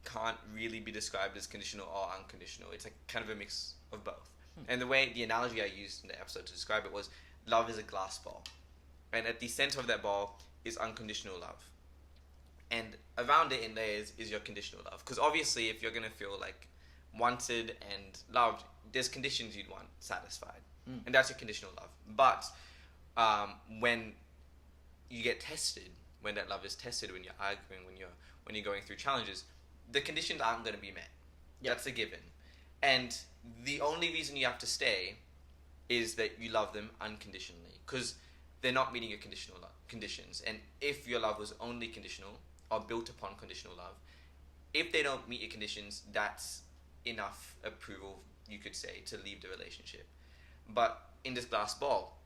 can't really be described as conditional or unconditional. It's like kind of a mix of both. And the analogy I used in the episode to describe it was, love is a glass ball, and at the center of that ball is unconditional love, and around it in layers is your conditional love. Because obviously, if you're gonna feel like wanted and loved, there's conditions you'd want satisfied, and that's your conditional love. But when you get tested, when that love is tested, when you're arguing, when you're going through challenges, the conditions aren't going to be met. Yep. That's a given. And the only reason you have to stay is that you love them unconditionally, because they're not meeting your conditions. And if your love was only conditional or built upon conditional love, if they don't meet your conditions, that's enough approval, you could say, to leave the relationship. But in this glass ball,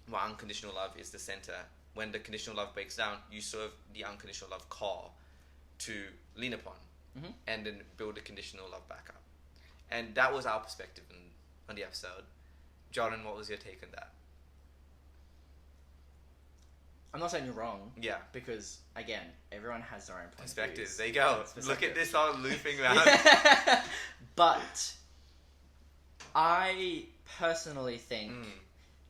where unconditional love is the center, when the conditional love breaks down, you serve the unconditional love core to lean upon, and then build the conditional love back up. And that was our perspective on the episode. Jordan, what was your take on that? I'm not saying you're wrong. Yeah. Because, again, everyone has their own perspectives. There you go. Look at this all looping around. But I personally think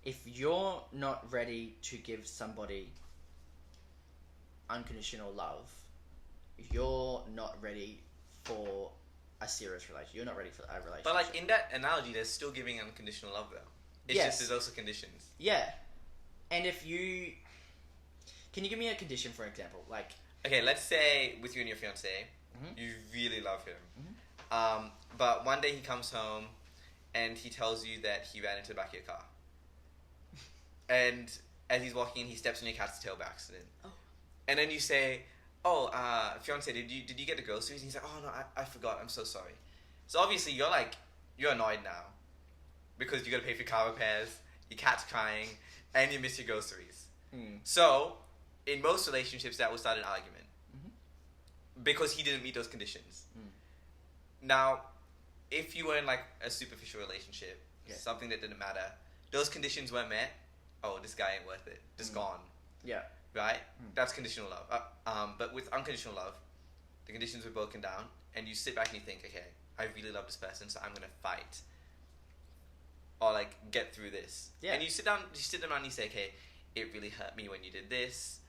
if you're not ready to give somebody unconditional love, you're not ready for a serious relationship. You're not ready for a relationship. But like in that analogy, there's still giving unconditional love though. It's just there's also conditions. Yeah. And if you... Can you give me a condition, for example? Like... Okay, let's say with you and your fiancé, you really love him. But one day he comes home and he tells you that he ran into the back of your car. And as he's walking in, he steps on your cat's tail by accident. Oh. And then you say, fiancé, did you get the groceries? And he's like, oh no, I forgot, I'm so sorry. So obviously you're annoyed now because you got to pay for car repairs, your cat's crying, and you miss your groceries. So in most relationships that will start an argument because he didn't meet those conditions. Now, if you were in like a superficial relationship, something that didn't matter, those conditions weren't met, oh, this guy ain't worth it, just gone. Yeah. Right? That's conditional love. But with unconditional love, the conditions were broken down, and you sit back and you think, okay, I really love this person, so I'm gonna fight, or like get through this. Yeah. And you sit down and you say, okay, it really hurt me when you did this.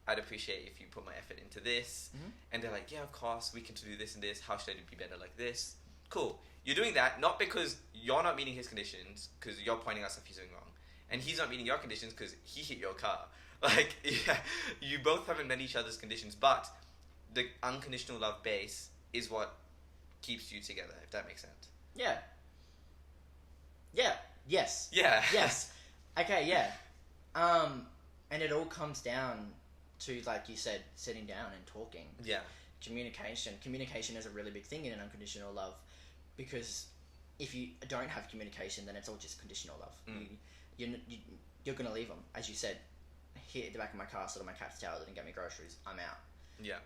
I'd appreciate if you put my effort into this. And they're like, yeah, of course, we can do this and this. How should I be better like this? Cool. You're doing that not because you're not meeting his conditions, because you're pointing out stuff he's doing wrong, and he's not meeting your conditions because he hit your car. Like, yeah, you both haven't met each other's conditions, but the unconditional love base is what keeps you together, if that makes sense. Yeah. Yeah. Yes. Yeah. Yes. Okay, yeah. And it all comes down to, like you said, sitting down and talking. Yeah. Communication is a really big thing in an unconditional love, because if you don't have communication, then it's all just conditional love. You're gonna leave them, as you said. Here at the back of my car, sort of my cat's tail didn't get me groceries. I'm out. Yeah.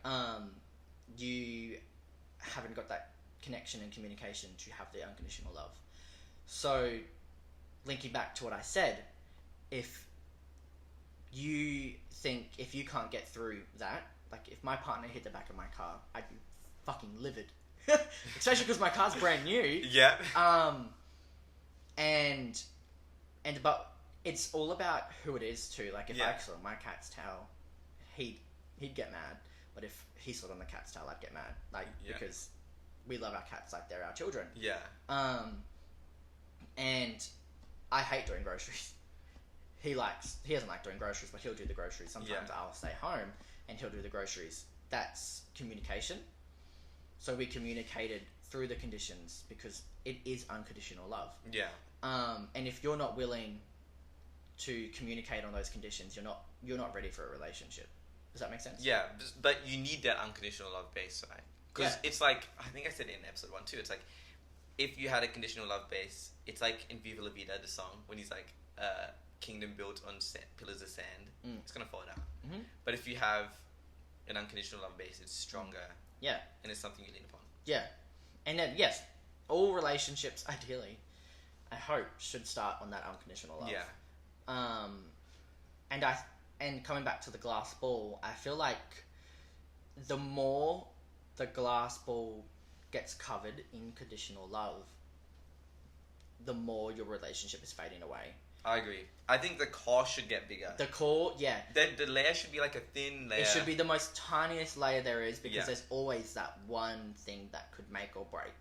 You haven't got that connection and communication to have the unconditional love. So, linking back to what I said, if you can't get through that, like if my partner hit the back of my car, I'd be fucking livid. Especially because my car's brand new. Yeah. But it's all about who it is too. Like if I saw my cat's tail, he'd get mad. But if he saw on the cat's tail, I'd get mad. Because we love our cats like they're our children. Yeah. And I hate doing groceries. He doesn't like doing groceries, but he'll do the groceries. Sometimes I'll stay home and he'll do the groceries. That's communication. So we communicated through the conditions because it is unconditional love. Yeah. And if you're not willing to communicate on those conditions, you're not ready for a relationship. Does that make sense? Yeah, but you need that unconditional love base, right? Because it's like, I think I said it in episode 1 too, it's like, if you had a conditional love base, it's like in Viva La Vida, the song, when he's like, kingdom built on pillars of sand, it's gonna fall down. Mm-hmm. But if you have an unconditional love base, it's stronger. Yeah. And it's something you lean upon. Yeah. And then, yes, all relationships, ideally, I hope, should start on that unconditional love. Yeah. And coming back to the glass ball, I feel like the more the glass ball gets covered in conditional love, the more your relationship is fading away. I agree. I think the core should get bigger. The core, yeah. The layer should be like a thin layer. It should be the most tiniest layer there is, because there's always that one thing that could make or break.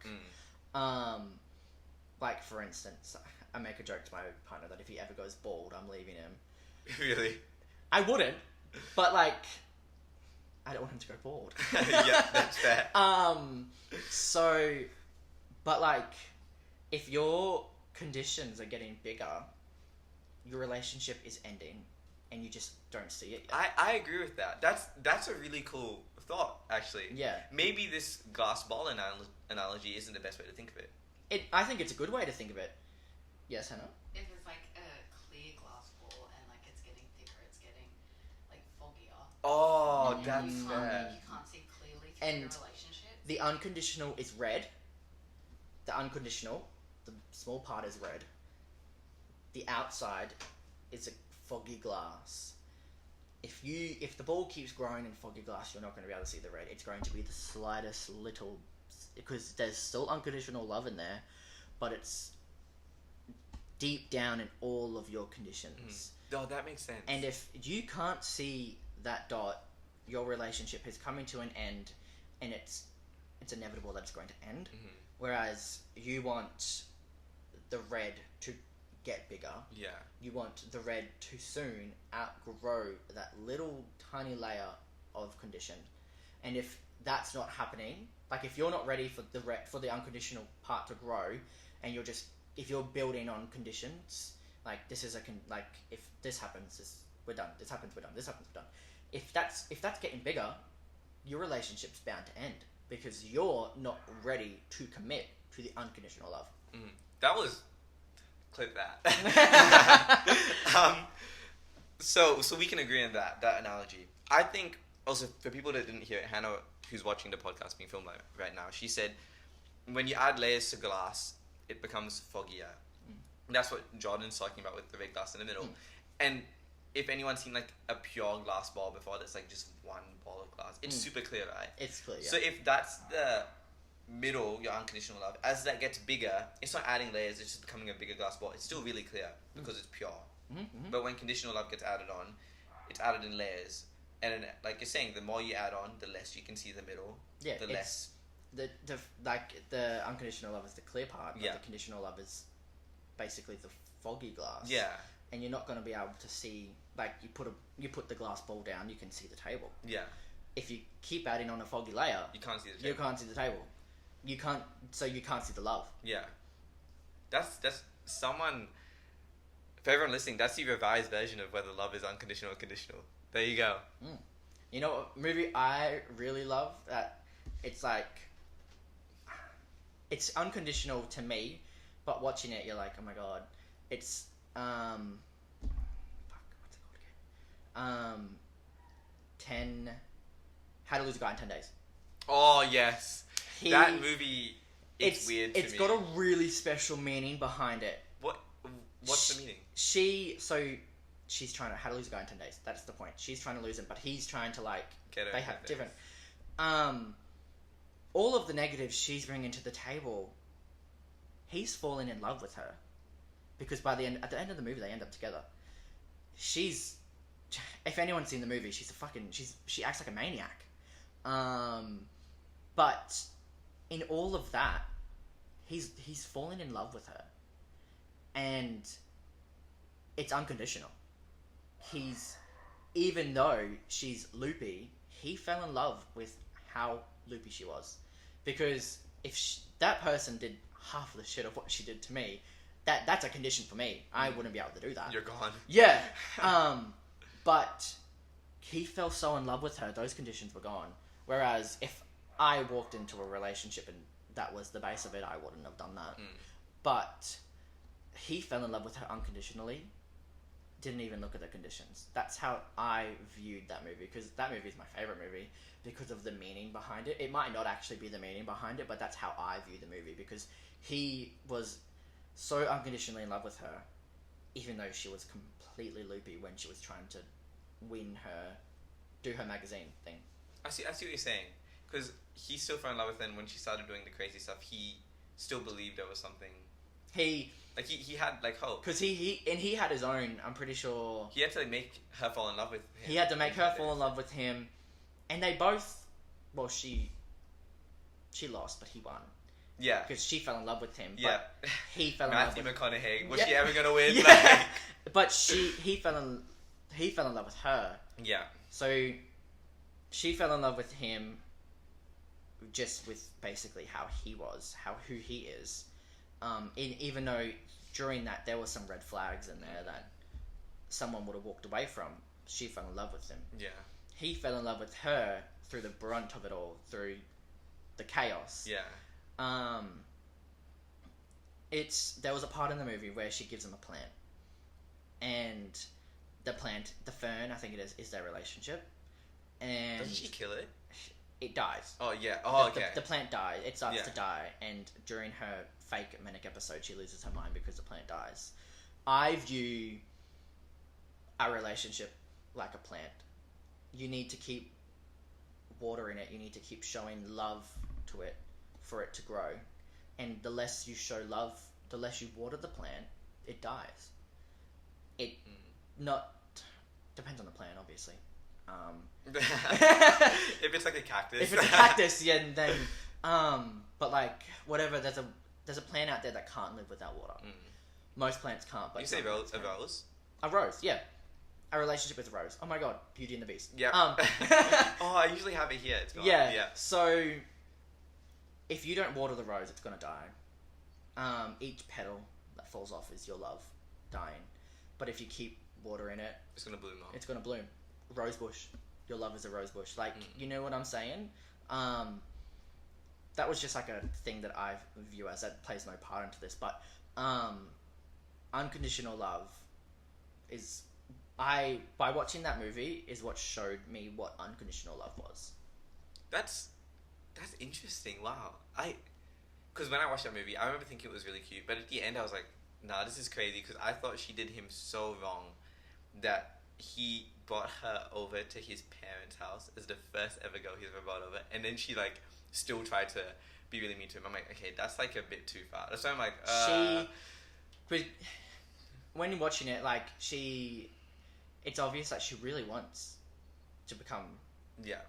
Like, for instance, I make a joke to my partner that if he ever goes bald, I'm leaving him. Really? I wouldn't, but like, I don't want him to go bald. Yeah, that's fair. So, but like, if your conditions are getting bigger, your relationship is ending, and you just don't see it yet. I agree with that. That's a really cool thought, actually. Yeah. Maybe this glass ball analogy isn't the best way to think of it. I think it's a good way to think of it. Yes, Hannah? If it's like a clear glass ball and like it's getting thicker, it's getting like foggier. Oh, and that's you fair. can't see clearly through And your relationship. the unconditional is red. The unconditional, the small part is red. The outside is a foggy glass. If the ball keeps growing in foggy glass, you're not going to be able to see the red. It's going to be the slightest little, because there's still unconditional love in there, but it's deep down in all of your conditions. Oh, that makes sense. And if you can't see that dot, your relationship is coming to an end, and it's inevitable that it's going to end. Whereas you want the red to get bigger. Yeah. You want the red to soon outgrow that little tiny layer of condition. And if that's not happening, like if you're not ready for the unconditional part to grow, and if you're building on conditions, like this is like if this happens, we're done. This happens, we're done. This happens, we're done. If that's getting bigger, your relationship's bound to end, because you're not ready to commit to the unconditional love. That was... Clip that. So we can agree on that analogy. I think also for people that didn't hear it, Hannah, who's watching the podcast being filmed right now, she said when you add layers to glass, it becomes foggier. That's what Jordan's talking about with the red glass in the middle. And if anyone's seen like a pure glass ball before, that's like just one ball of glass. It's super clear, right? It's clear. Yeah. So if that's the middle, your unconditional love, as that gets bigger, it's not adding layers, it's just becoming a bigger glass ball. It's still really clear because it's pure. But when conditional love gets added on, it's added in layers, and then, like you're saying, the more you add on, the less you can see the middle. Yeah, the less the unconditional love is the clear part, but Yeah. the conditional love is basically the foggy glass. Yeah. and you're not going to be able to see, like, you put the glass ball down, you can see the table. Yeah. If you keep adding on a foggy layer, You can't see the table. You can't see the table. You can't see the love. Yeah. That's someone... For everyone listening, that's the revised version of whether love is unconditional or conditional. There you go. You know what movie I really love? That it's like... It's unconditional to me, but watching it, you're like, oh my god. It's... Fuck, what's it called again? 10... How to Lose a Guy in 10 Days. Oh, yes. That movie, it's weird to me. It's got a really special meaning behind it. What's the meaning? She's trying to... How to Lose a Guy in 10 Days. That's the point. She's trying to lose him, but he's trying to, like... Get her they have different... all of the negatives she's bringing to the table, he's falling in love with her. Because at the end of the movie, they end up together. She's... If anyone's seen the movie, she acts like a maniac. But in all of that, he's falling in love with her. And it's unconditional. Even though she's loopy, he fell in love with how loopy she was. Because if that person did half of the shit of what she did to me, that's a condition for me. I wouldn't be able to do that. You're gone. Yeah. But he fell so in love with her, those conditions were gone. Whereas if I walked into a relationship and that was the base of it, I wouldn't have done that. But he fell in love with her unconditionally, didn't even look at the conditions. That's how I viewed that movie, because that movie is my favourite movie because of the meaning behind it. It might not actually be the meaning behind it, but that's how I view the movie, because he was so unconditionally in love with her, even though she was completely loopy when she was trying to do her magazine thing. I see what you're saying. Because he still fell in love with her, and when she started doing the crazy stuff, he still believed there was something... He had, like, hope. Because he had his own, I'm pretty sure... He had to, like, make her fall in love with him. He had to make her fall in love with him. And they both... Well, she lost, but he won. Yeah. Because she fell in love with him. Yeah. But he fell in love with... Matthew McConaughey. Was she ever going to win? Yeah. But he fell in love with her. Yeah. So she fell in love with him just with basically how who he is. Even though during that there were some red flags in there that someone would have walked away from, she fell in love with him. Yeah. He fell in love with her through the brunt of it all, through the chaos. Yeah. There was a part in the movie where she gives him a plant, and the fern, I think it is their relationship. And doesn't she kill it? It dies. Oh yeah. Oh okay. The plant dies. It starts to die, and during her fake manic episode, she loses her mind because the plant dies. I view a relationship like a plant. You need to keep watering it. You need to keep showing love to it for it to grow. And the less you show love, the less you water the plant, it dies. Depends on the plant, obviously. If it's like a cactus. If it's a cactus, yeah, then but like whatever, there's a plant out there that can't live without water. Most plants can't. But you say a rose? A rose, yeah. A relationship with a rose. Oh my god, Beauty and the Beast. Yeah. Oh, I usually have it here. It's gone. Yeah. Yeah. So if you don't water the rose, it's gonna die. Each petal that falls off is your love dying. But if you keep watering it, it's gonna bloom. It's gonna bloom. Rose bush. Your love is a rose bush. Like, you know what I'm saying? That was just like a thing that I view as that plays no part into this. But Unconditional Love is... by watching that movie is what showed me what unconditional love was. That's interesting. Wow. Because when I watched that movie, I remember thinking it was really cute. But at the end, I was like, nah, this is crazy. Because I thought she did him so wrong that he brought her over to his parents' house as the first ever girl he's ever brought over, and then she like still tried to be really mean to him. I'm like, okay, that's like a bit too far. That's why I'm like, when you're watching it, like it's obvious that she really wants to become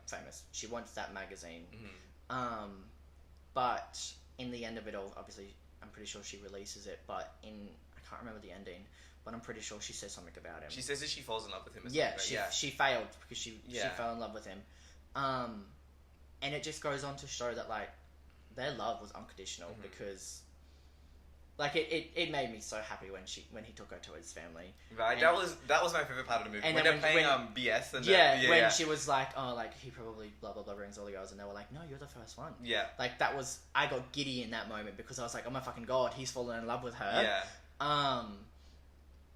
famous. She wants that magazine. But in the end of it all, obviously, I'm pretty sure she releases it. But in I can't remember the ending, but I'm pretty sure she says something about him. She says that she falls in love with him. Yeah, she failed because she fell in love with him. And it just goes on to show that, like, their love was unconditional because, like, it made me so happy when he took her to his family. Right, and, that was my favorite part of the movie. And when they're playing BS and when she was like, oh, like, he probably blah blah blah rings all the girls, and they were like, no, you're the first one. Yeah, like, that was, I got giddy in that moment because I was like, oh my fucking god, he's fallen in love with her. Yeah.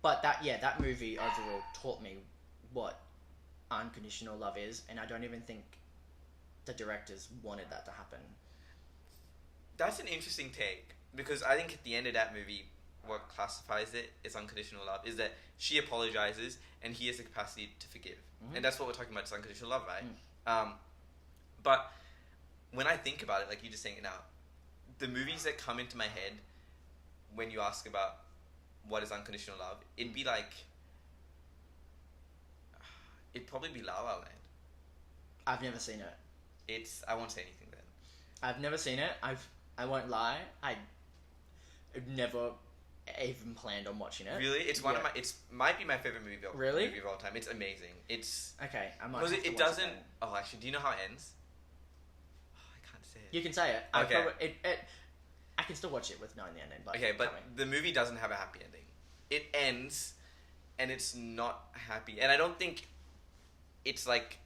But that movie overall taught me what unconditional love is, and I don't even think the directors wanted that to happen. That's an interesting take, because I think at the end of that movie, what classifies it as unconditional love is that she apologizes and he has the capacity to forgive. And that's what we're talking about, it's unconditional love, right? But when I think about it, like you're just saying it now, the movies that come into my head when you ask about what is unconditional love, it'd be like, it'd probably be La La Land. I've never seen it. I won't say anything then. I've never seen it. I won't lie. I've never even planned on watching it. Really? It's one of my. It might be my favorite movie of all time. It's amazing. It's okay. I might. Because it doesn't. It oh, actually, do you know how it ends? Oh, I can't say it. You can say it. Okay. I can still watch it with knowing the ending. But okay, but the movie doesn't have a happy ending. It ends, and it's not happy. And I don't think it's like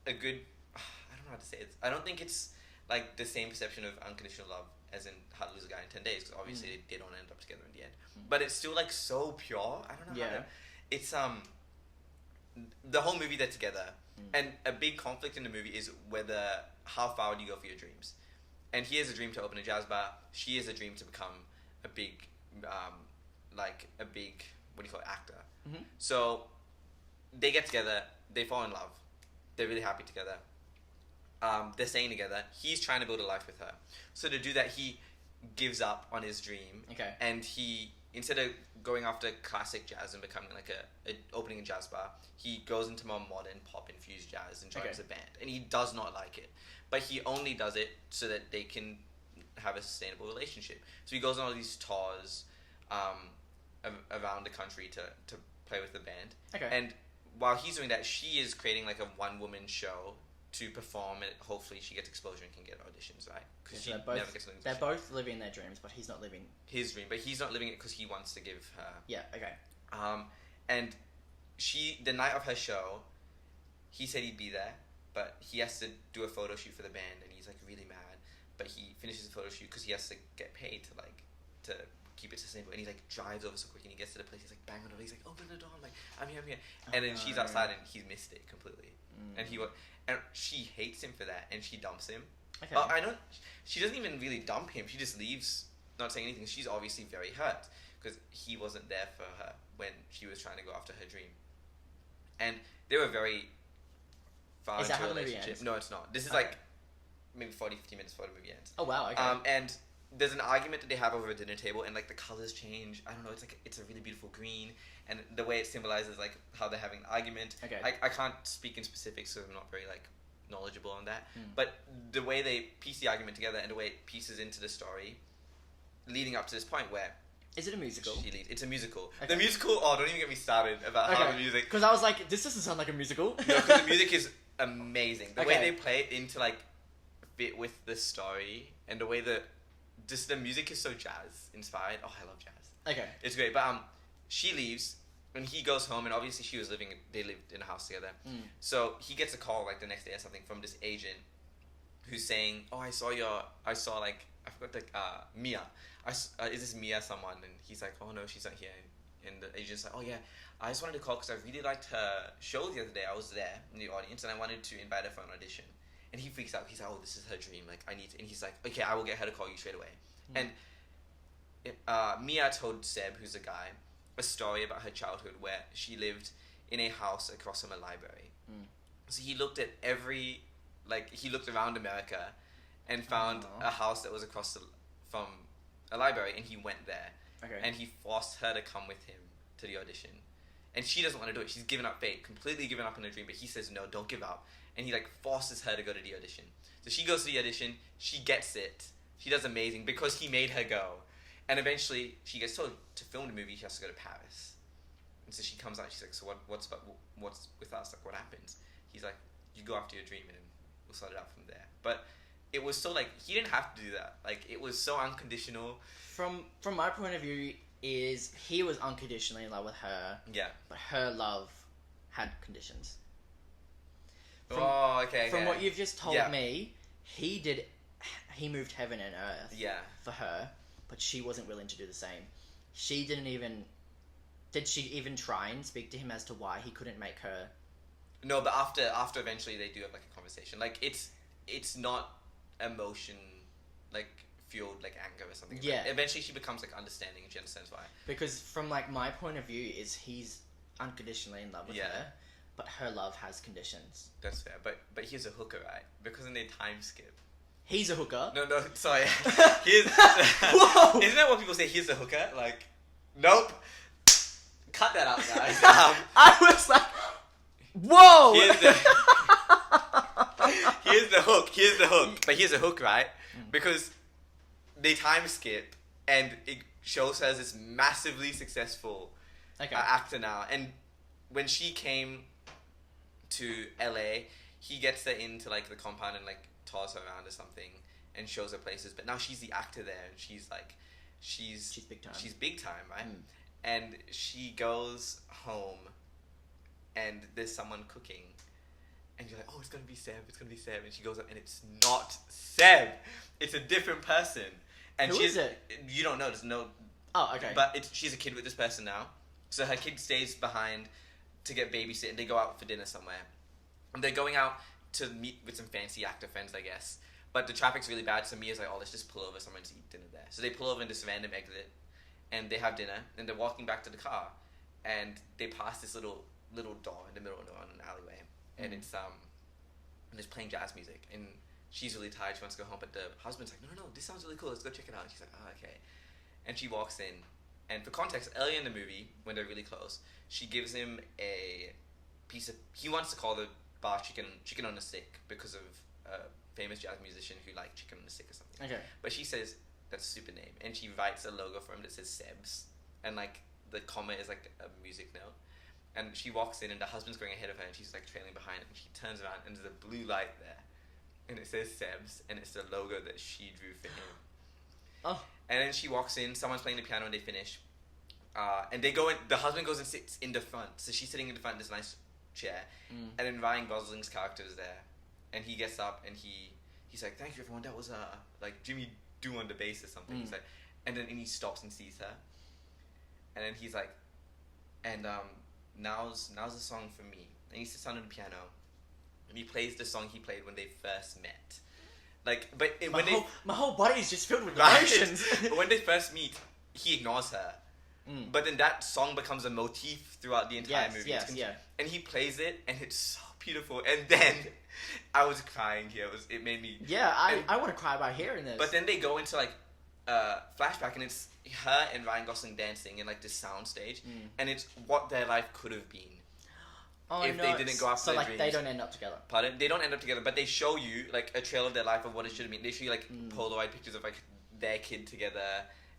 a good. I don't know how to say it. I don't think it's like the same perception of unconditional love as in How to Lose a Guy in 10 Days, because obviously they don't end up together in the end. But it's still like so pure. I don't know how to... It's the whole movie they're together, and a big conflict in the movie is how far would you go for your dreams. And he has a dream to open a jazz bar. She has a dream to become a big what do you call it, actor. So they get together, they fall in love, they're really happy together. They're staying together. He's trying to build a life with her. So to do that, he gives up on his dream. Okay. And he, instead of going after classic jazz and becoming like opening a jazz bar, he goes into more modern pop infused jazz and joins a band. And he does not like it, but he only does it so that they can have a sustainable relationship. So he goes on all these tours around the country to play with the band. Okay. And while he's doing that, she is creating like a one-woman show to perform, and hopefully she gets exposure and can get auditions, right? Because she never gets an audition. They're both living their dreams, but he's not living his dream. But he's not living it because he wants to give her. Yeah. Okay. And the night of her show, he said he'd be there, but he has to do a photo shoot for the band, and he's like really mad. But he finishes the photo shoot because he has to get paid to keep it sustainable, and he like drives over so quick, and he gets to the place, he's like bang on the door, he's like open the door, I'm like I'm here, and then she's outside and he's missed it completely, and she hates him for that, and she dumps him. Okay. I know she doesn't even really dump him, she just leaves not saying anything. She's obviously very hurt because he wasn't there for her when she was trying to go after her dream, and they were very far into a relationship. No, it's not. This is like maybe 40-50 minutes before the movie ends. Oh wow. Okay. And there's an argument that they have over a dinner table, and like the colors change. I don't know. It's a really beautiful green, and the way it symbolizes like how they're having an argument. Okay. I can't speak in specifics, so I'm not very like knowledgeable on that. But the way they piece the argument together and the way it pieces into the story, leading up to this point where. Is it a musical? It's a musical. Okay. The musical. Oh, don't even get me started about how the music. Because I was like, this doesn't sound like a musical. No, because the music is amazing. The way they play it into like fit with the story, and the way that. Just the music is so jazz inspired. Oh, I love jazz. Okay. It's great. But she leaves and he goes home, and obviously they lived in a house together. So he gets a call like the next day or something from this agent who's saying, "Oh, I forgot Mia. Is this Mia someone?" And he's like, "Oh no, she's not here." And the agent's like, "Oh yeah, I just wanted to call because I really liked her show the other day. I was there in the audience and I wanted to invite her for an audition." And he freaks out. He's like, "Oh, this is her dream. Like, I need to." And he's like, "Okay, I will get her to call you straight away." And Mia told Seb, who's a guy, a story about her childhood where she lived in a house across from a library. So he looked at he looked around America and found a house that was across from a library, and he went there. Okay. And he forced her to come with him to the audition. And she doesn't want to do it. She's given up fate, completely given up on her dream, but he says, "No, don't give up." And he like forces her to go to the audition. So she goes to the audition, she gets it, she does amazing because he made her go. And eventually, she gets told to film the movie, she has to go to Paris. And so she comes out, she's like, so what's with us? Like, what happens? He's like, you go after your dream and we'll sort it out from there. But it was so, like, he didn't have to do that. Like, it was so unconditional. From my point of view, is he was unconditionally in love with her. Yeah. But her love had conditions. From what you've just told me, he moved heaven and earth for her, but she wasn't willing to do the same. Did she even try and speak to him as to why he couldn't make her? No, but after eventually they do have like a conversation. Like it's not emotion like fueled like anger or something. Yeah. Like, eventually she becomes like understanding and she understands why. Because from like my point of view is he's unconditionally in love with her, but her love has conditions. That's fair. But here's a hooker, right? Because in their time skip. He's a hooker. No, sorry. Whoa! Isn't that what people say? Here's a hooker. Like, nope. Cut that out, guys. I was like, whoa! Here's the hook. But here's a hook, right? Because they time skip and it shows her as this massively successful actor now. And when she came to LA, he gets her into like the compound and like tours her around or something and shows her places. But now she's the actor there and she's big time. She's big time, right? And she goes home and there's someone cooking and you're like, oh, it's gonna be Seb. And she goes up and it's not Seb. It's a different person. And who is it? You don't know. There's no. Oh, okay. But she's a kid with this person now. So her kid stays behind to get babysit and they go out for dinner somewhere. And they're going out to meet with some fancy actor friends, I guess. But the traffic's really bad, so Mia's like, oh, let's just pull over somewhere to eat dinner there. So they pull over in this random exit and they have dinner and they're walking back to the car and they pass this little door in the middle of an alleyway and it's and it's playing jazz music and she's really tired, she wants to go home, but the husband's like, no, this sounds really cool, let's go check it out. And she's like, oh, okay. And she walks in and for context, earlier in the movie when they're really close, she gives him a piece of, he wants to call the bar chicken on a stick because of a famous jazz musician who liked chicken on a stick or something. Okay. But she says that's a stupid name and she writes a logo for him that says Sebs and like the comma is like a music note and she walks in and the husband's going ahead of her and she's like trailing behind and she turns around and there's a blue light there and it says Sebs and it's the logo that she drew for him. Oh. And then she walks in, someone's playing the piano and they finish and they go in, the husband goes and sits in the front, so she's sitting in the front in this nice chair and then Ryan Gosling's character is there and he gets up and he's like, thank you everyone, that was like Jimmy Do on the bass or something. He's like, and then he stops and sees her and then he's like, and now's the song for me, and he sits down on the piano and he plays the song he played when they first met. Like, but my whole body is just filled with emotions. But when they first meet, he ignores her. But then that song becomes a motif throughout the entire movie. And he plays it, and it's so beautiful. And then I was crying here. It made me. Yeah, I want to cry by hearing this. But then they go into like flashback, and it's her and Ryan Gosling dancing in like this sound stage, and it's what their life could have been. If they didn't go after their dreams. They don't end up together. Pardon? They don't end up together, but they show you like a trail of their life of what it should have been. They show you like Polaroid pictures of like their kid together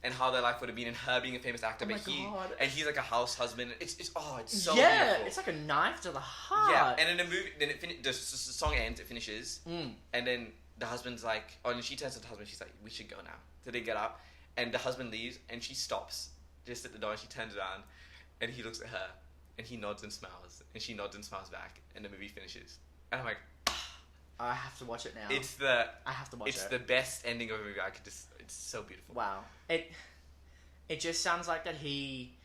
and how their life would have been, and her being a famous actor, but he's like a house husband. It's so beautiful. It's like a knife to the heart. Yeah, and in the movie, then the song ends, it finishes, and then the husband's like, and she turns to the husband, she's like, we should go now. So they get up, and the husband leaves, and she stops just at the door, and she turns around, and he looks at her, and he nods and smiles, and she nods and smiles back, and the movie finishes. And I'm like, I have to watch it now. I have to watch it. It's the best ending of a movie. It's so beautiful. Wow. It just sounds like that she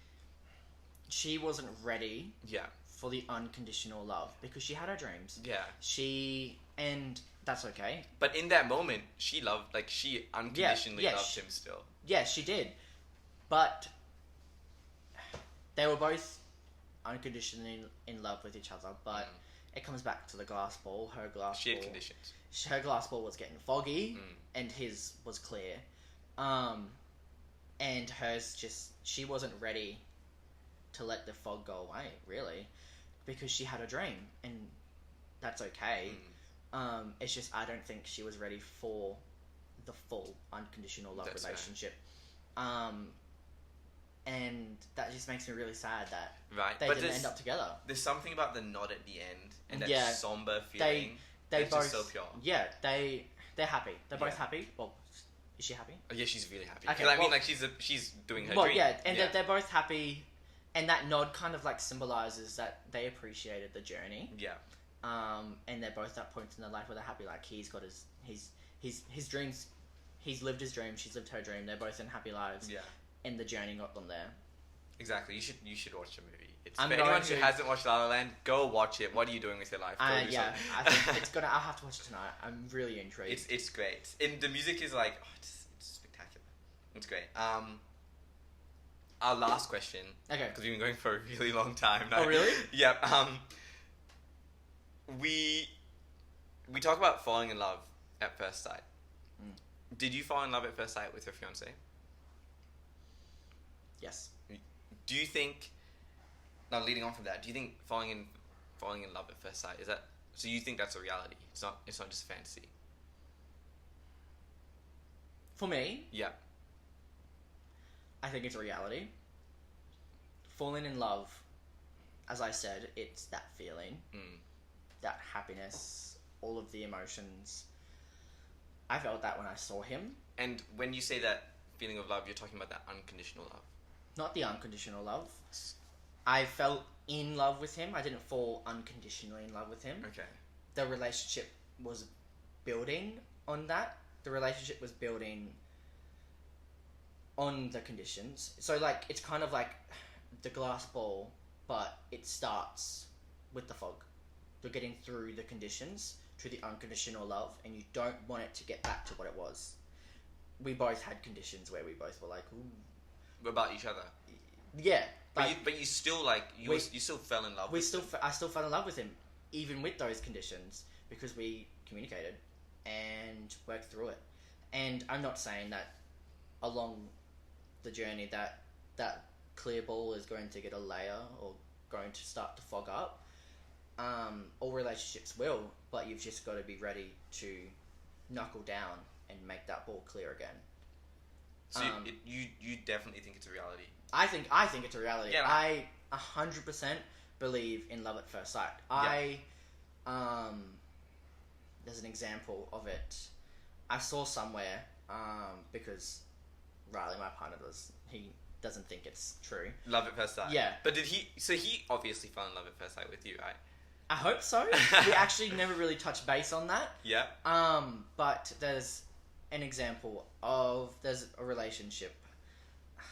wasn't ready for the unconditional love because she had her dreams. Yeah. And that's okay. But in that moment, she unconditionally loved him still. Yeah, she did. But they were both unconditionally in love with each other, but it comes back to the glass ball. She had conditions. Her glass ball was getting foggy, and his was clear. And hers she wasn't ready to let the fog go away, really, because she had a dream, and that's okay. It's just I don't think she was ready for the full unconditional love relationship. And that just makes me really sad that Right. they But didn't end up together. There's something about the nod at the end and that Yeah, somber feeling. They that's both just so pure. Yeah, they're happy. They're both Yeah. happy. Well, is she happy? Oh, yeah, she's really happy. Okay, 'Cause I mean, well- like she's doing her Well, dream. yeah, and they're both happy, and that nod kind of like symbolizes that they appreciated the journey. Yeah. And they're both at points in their life where they're happy. Like he's got his dreams. He's lived his dream. She's lived her dream. They're both in happy lives. Yeah. And the journey got them there. Exactly. You should watch the movie. It's I'm for going anyone who to. hasn't watched La La Land, go watch it. What are you doing with your life? Go do Yeah, something. I think it's gonna. I'll have to watch it tonight. I'm really intrigued. It's great. And the music is like it's spectacular. It's great. Our last question. Okay. Because we've been going for a really long time now. Oh really? Yep. We talk about falling in love at first sight. Did you fall in love at first sight with your fiance? Yes. Do you think? Now, leading on from that, do you think falling in love at first sight is that? So you think that's a reality? It's not just a fantasy. For me, Yeah. I think it's a reality. Falling in love, as I said, it's that feeling, that happiness, all of the emotions. I felt that when I saw him. And when you say that feeling of love, you're talking about that unconditional love. Not the unconditional love. I fell in love with him. I didn't fall unconditionally in love with him. Okay. The relationship was building on that. The relationship was building on the conditions. So, like, it's kind of like the glass ball, but it starts with the fog. You're getting through the conditions to the unconditional love, and you don't want it to get back to what it was. We both had conditions where we both were like, ooh. About each other. Yeah. Like, but you still like you still fell in love. I still fell in love with him, even with those conditions, because we communicated and worked through it. And I'm not saying that along the journey that clear ball is going to get a layer or going to start to fog up. All relationships will, but you've just got to be ready to knuckle down and make that ball clear again. So you definitely think it's a reality. I think it's a reality. Yeah, I 100% believe in love at first sight. There's an example of it. I saw somewhere, because Riley, my partner, he doesn't think it's true. Love at first sight. Yeah. But so he obviously fell in love at first sight with you, right? I hope so. We actually never really touched base on that. Yeah. But there's an example of, there's a relationship.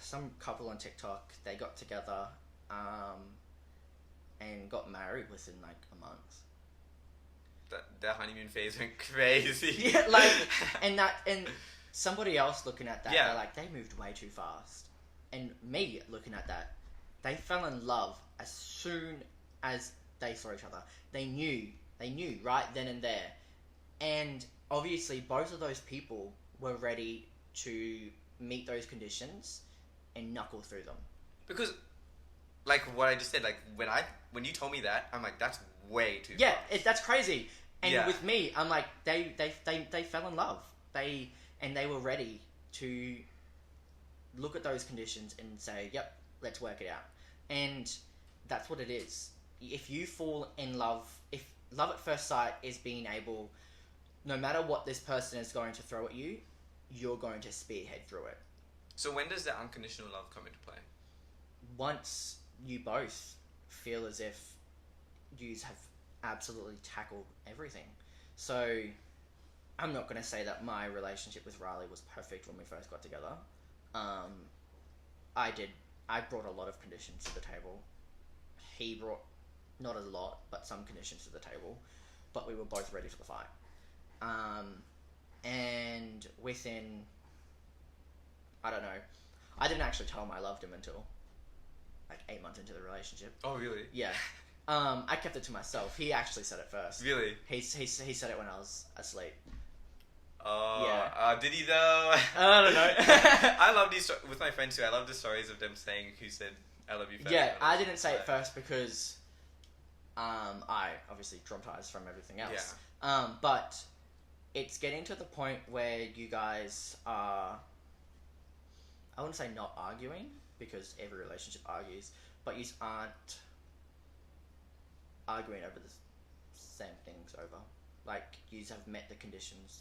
Some couple on TikTok, they got together, and got married within like a month. Their honeymoon phase went crazy. Yeah, like, and somebody else looking at that, Yeah. they're like, they moved way too fast. And me looking at that, they fell in love as soon as they saw each other. They knew right then and there. And obviously both of those people were ready to meet those conditions and knuckle through them. Because, like what I just said, like when you told me that, I'm like, that's way too fast. That's crazy. And Yeah. with me, I'm like, they fell in love. They were ready to look at those conditions and say, yep, let's work it out. And that's what it is. If you fall in love, if love at first sight is being able, no matter what this person is going to throw at you, you're going to spearhead through it. So when does the unconditional love come into play? Once you both feel as if you have absolutely tackled everything. So I'm not going to say that my relationship with Riley was perfect when we first got together. I brought a lot of conditions to the table. He brought not a lot, but some conditions to the table. But we were both ready for the fight. And within, I don't know, I didn't actually tell him I loved him until like 8 months into the relationship. Oh, really? Yeah. I kept it to myself. He actually said it first. Really? He said it when I was asleep. Oh, Yeah. Did he though? I don't know. I love these with my friends too. I love the stories of them saying who said I love you first. Yeah, I didn't say it first because I obviously traumatized from everything else. Yeah. But it's getting to the point where you guys are I wouldn't say not arguing, because every relationship argues, but you aren't arguing over the same things over. Like, you have met the conditions.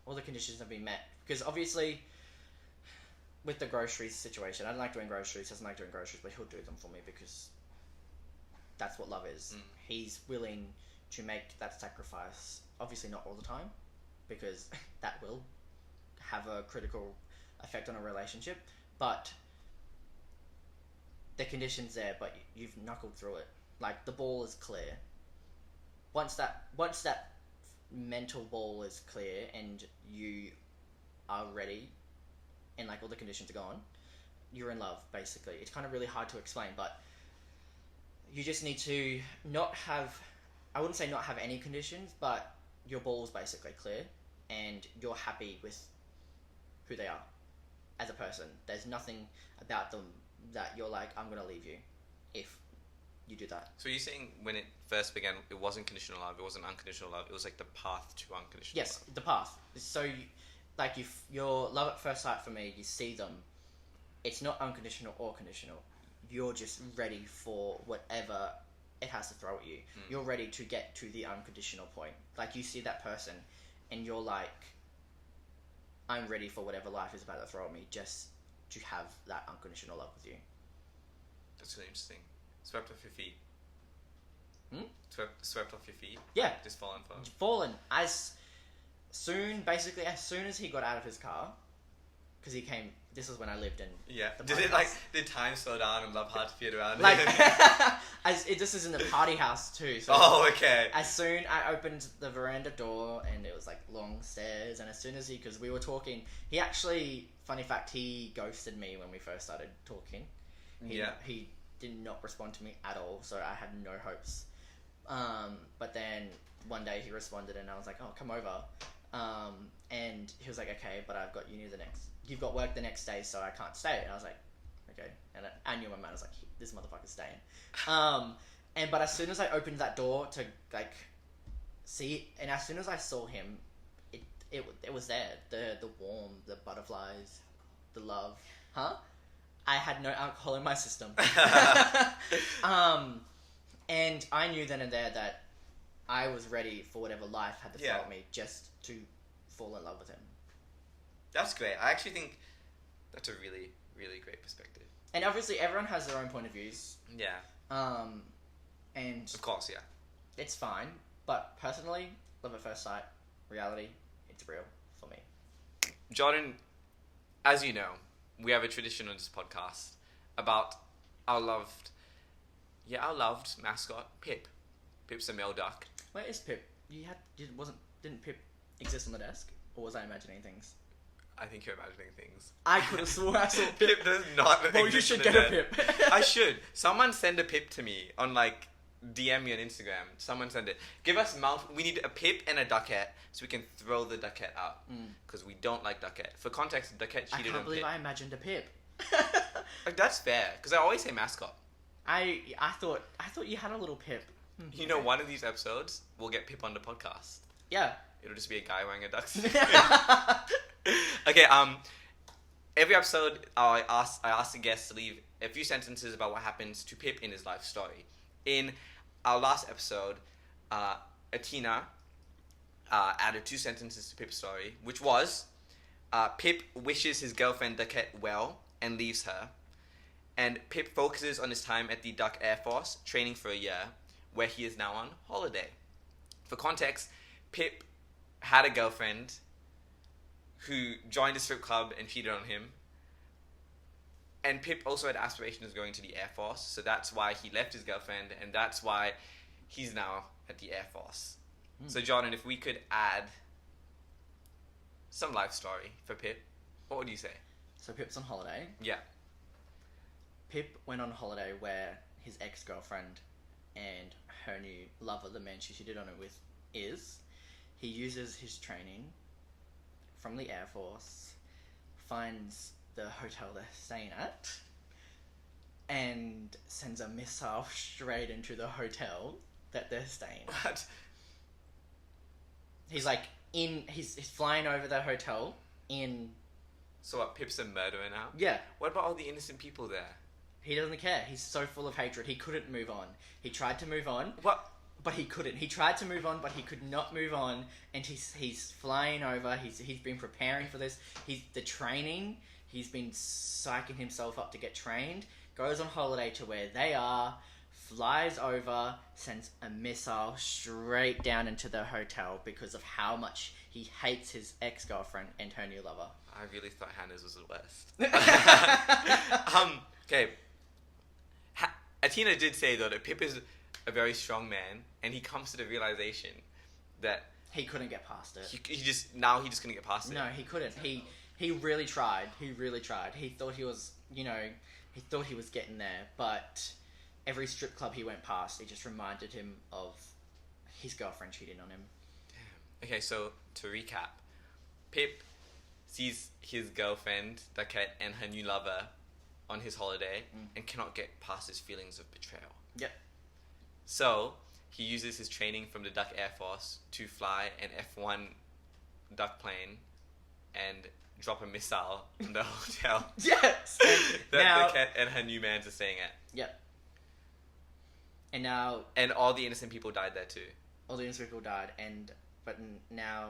All the conditions have been met. Because obviously, with the groceries situation, I don't like doing groceries, doesn't like doing groceries, but he'll do them for me because that's what love is. He's willing to make that sacrifice. Obviously not all the time, because that will have a critical effect on a relationship, but the condition's there, but you've knuckled through it. Like, the ball is clear. Once that mental ball is clear and you are ready and like all the conditions are gone, you're in love, basically. It's kind of really hard to explain, but you just need to not have, I wouldn't say not have any conditions, but your ball's basically clear and you're happy with who they are as a person. There's nothing about them that you're like, I'm going to leave you if you do that. So you're saying when it first began, it wasn't conditional love, it wasn't unconditional love, it was like the path to unconditional love? Yes, the path. So, your love at first sight for me, you see them, it's not unconditional or conditional. You're just ready for whatever it has to throw at you. You're ready to get to the unconditional point. Like, you see that person and you're like, I'm ready for whatever life is about to throw at me, just to have that unconditional love with you. That's really interesting. Swept off your feet. Swept off your feet? Yeah. Just fallen for? Fallen. As soon as he got out of his car, because he came, this was when I lived in... Yeah. Did time slow down and love hard to fit around? Like, this is in the party house too. So okay. As soon I opened the veranda door and it was like long stairs, and as soon as because we were talking, he actually, funny fact, he ghosted me when we first started talking. He did not respond to me at all, so I had no hopes. But then one day he responded and I was like, oh, come over. And he was like, okay, but you've got work the next day, so I can't stay. And I was like, okay. And I knew in my mind, I was like, this motherfucker's staying. But as soon as I opened that door to like see, and as soon as I saw him, it was there. The warmth, the butterflies, the love. I had no alcohol in my system. And I knew then and there that I was ready for whatever life had to throw at me, just to fall in love with him. That's great. I actually think that's a really, really great perspective. And obviously everyone has their own point of views. Yeah. And... Of course, yeah. It's fine. But personally, love at first sight, reality, it's real for me. Jordan, as you know, we have a tradition on this podcast about our loved mascot, Pip. Pip's a male duck. Where is Pip? Didn't Pip exist on the desk? Or was I imagining things? I think you're imagining things. I could have sworn I saw Pip. Pip does not exist. Well, you should get a Pip. I should. Someone send a Pip to me on DM me on Instagram. Someone send it. Give us we need a Pip and a duckette so we can throw the duckette out. Because we don't like duckette. For context, duckette cheated on Pip. I can't believe I imagined a Pip. That's fair. Because I always say mascot. I thought you had a little Pip. You know, one of these episodes, we'll get Pip on the podcast. Yeah. It'll just be a guy wearing a duck's. Okay, every episode I ask the guests to leave a few sentences about what happens to Pip in his life story. In our last episode, Atina added 2 sentences to Pip's story, which was, Pip wishes his girlfriend Duckette well and leaves her. And Pip focuses on his time at the Duck Air Force, training for a year, where he is now on holiday. For context, Pip had a girlfriend who joined a strip club and cheated on him. And Pip also had aspirations of going to the Air Force, so that's why he left his girlfriend, and that's why he's now at the Air Force. So Jordan, if we could add some life story for Pip, what would you say? So Pip's on holiday. Yeah. Pip went on holiday where his ex-girlfriend and her new lover, the man she cheated on it with, is. He uses his training from the Air Force, finds the hotel they're staying at, and sends a missile straight into the hotel that they're staying at. What? He's he's flying over the hotel in So what, Pip's a murderer now? Yeah. What about all the innocent people there? He doesn't care. He's so full of hatred. He couldn't move on. He tried to move on. What? But he couldn't. He tried to move on, but he could not move on. And he's flying over. He's been preparing for this. The training. He's been psyching himself up to get trained. Goes on holiday to where they are. Flies over. Sends a missile straight down into the hotel because of how much he hates his ex-girlfriend and her new lover. I really thought Hannah's was the worst. Okay. Athena did say though that Pip is a very strong man, and he comes to the realization that he couldn't get past it. He just couldn't get past it. No, he couldn't. He really tried. He really tried. He thought he was, he thought he was getting there, but every strip club he went past, it just reminded him of his girlfriend cheating on him. Damn. Okay, so to recap, Pip sees his girlfriend, Duquette, and her new lover on his holiday and cannot get past his feelings of betrayal. Yep. So he uses his training from the Duck Air Force to fly an F-1 duck plane and drop a missile in the hotel. Yes! that Duquette and her new man are staying at. Yep. And now... And all the innocent people died there too. All the innocent people died, but now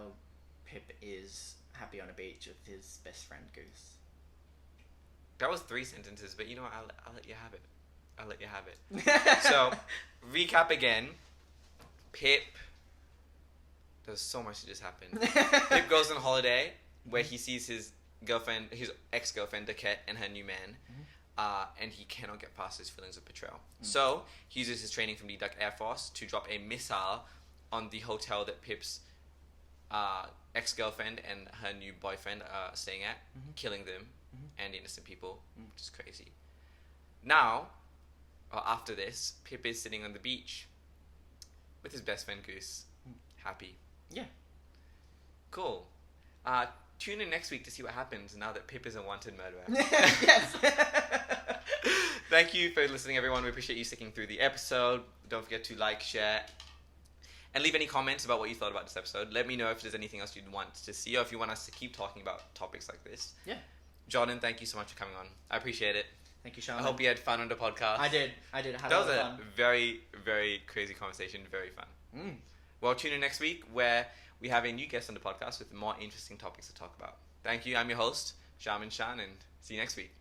Pip is happy on a beach with his best friend Goose. That was 3 sentences, but you know what? I'll let you have it. I'll let you have it. So, recap again. Pip... There's so much that just happened. Pip goes on holiday where he sees his girlfriend, his ex-girlfriend, Duquette, and her new man. And he cannot get past his feelings of betrayal. So, he uses his training from the Duck Air Force to drop a missile on the hotel that Pip's ex-girlfriend and her new boyfriend are staying at, killing them and innocent people, which is crazy. Now, after this, Pip is sitting on the beach with his best friend Goose, happy. Yeah. Cool. Tune in next week to see what happens now that Pip is a wanted murderer. Yes. Thank you for listening, everyone. We appreciate you sticking through the episode. Don't forget to like, share, and leave any comments about what you thought about this episode. Let me know if there's anything else you'd want to see or if you want us to keep talking about topics like this. Yeah. Jordan, thank you so much for coming on. I appreciate it. Thank you, Shaman. I hope you had fun on the podcast. I did. I had that a was lot of a fun. very, very crazy conversation. Very fun. Well, tune in next week where we have a new guest on the podcast with more interesting topics to talk about. Thank you. I'm your host, Shaman Shan, and see you next week.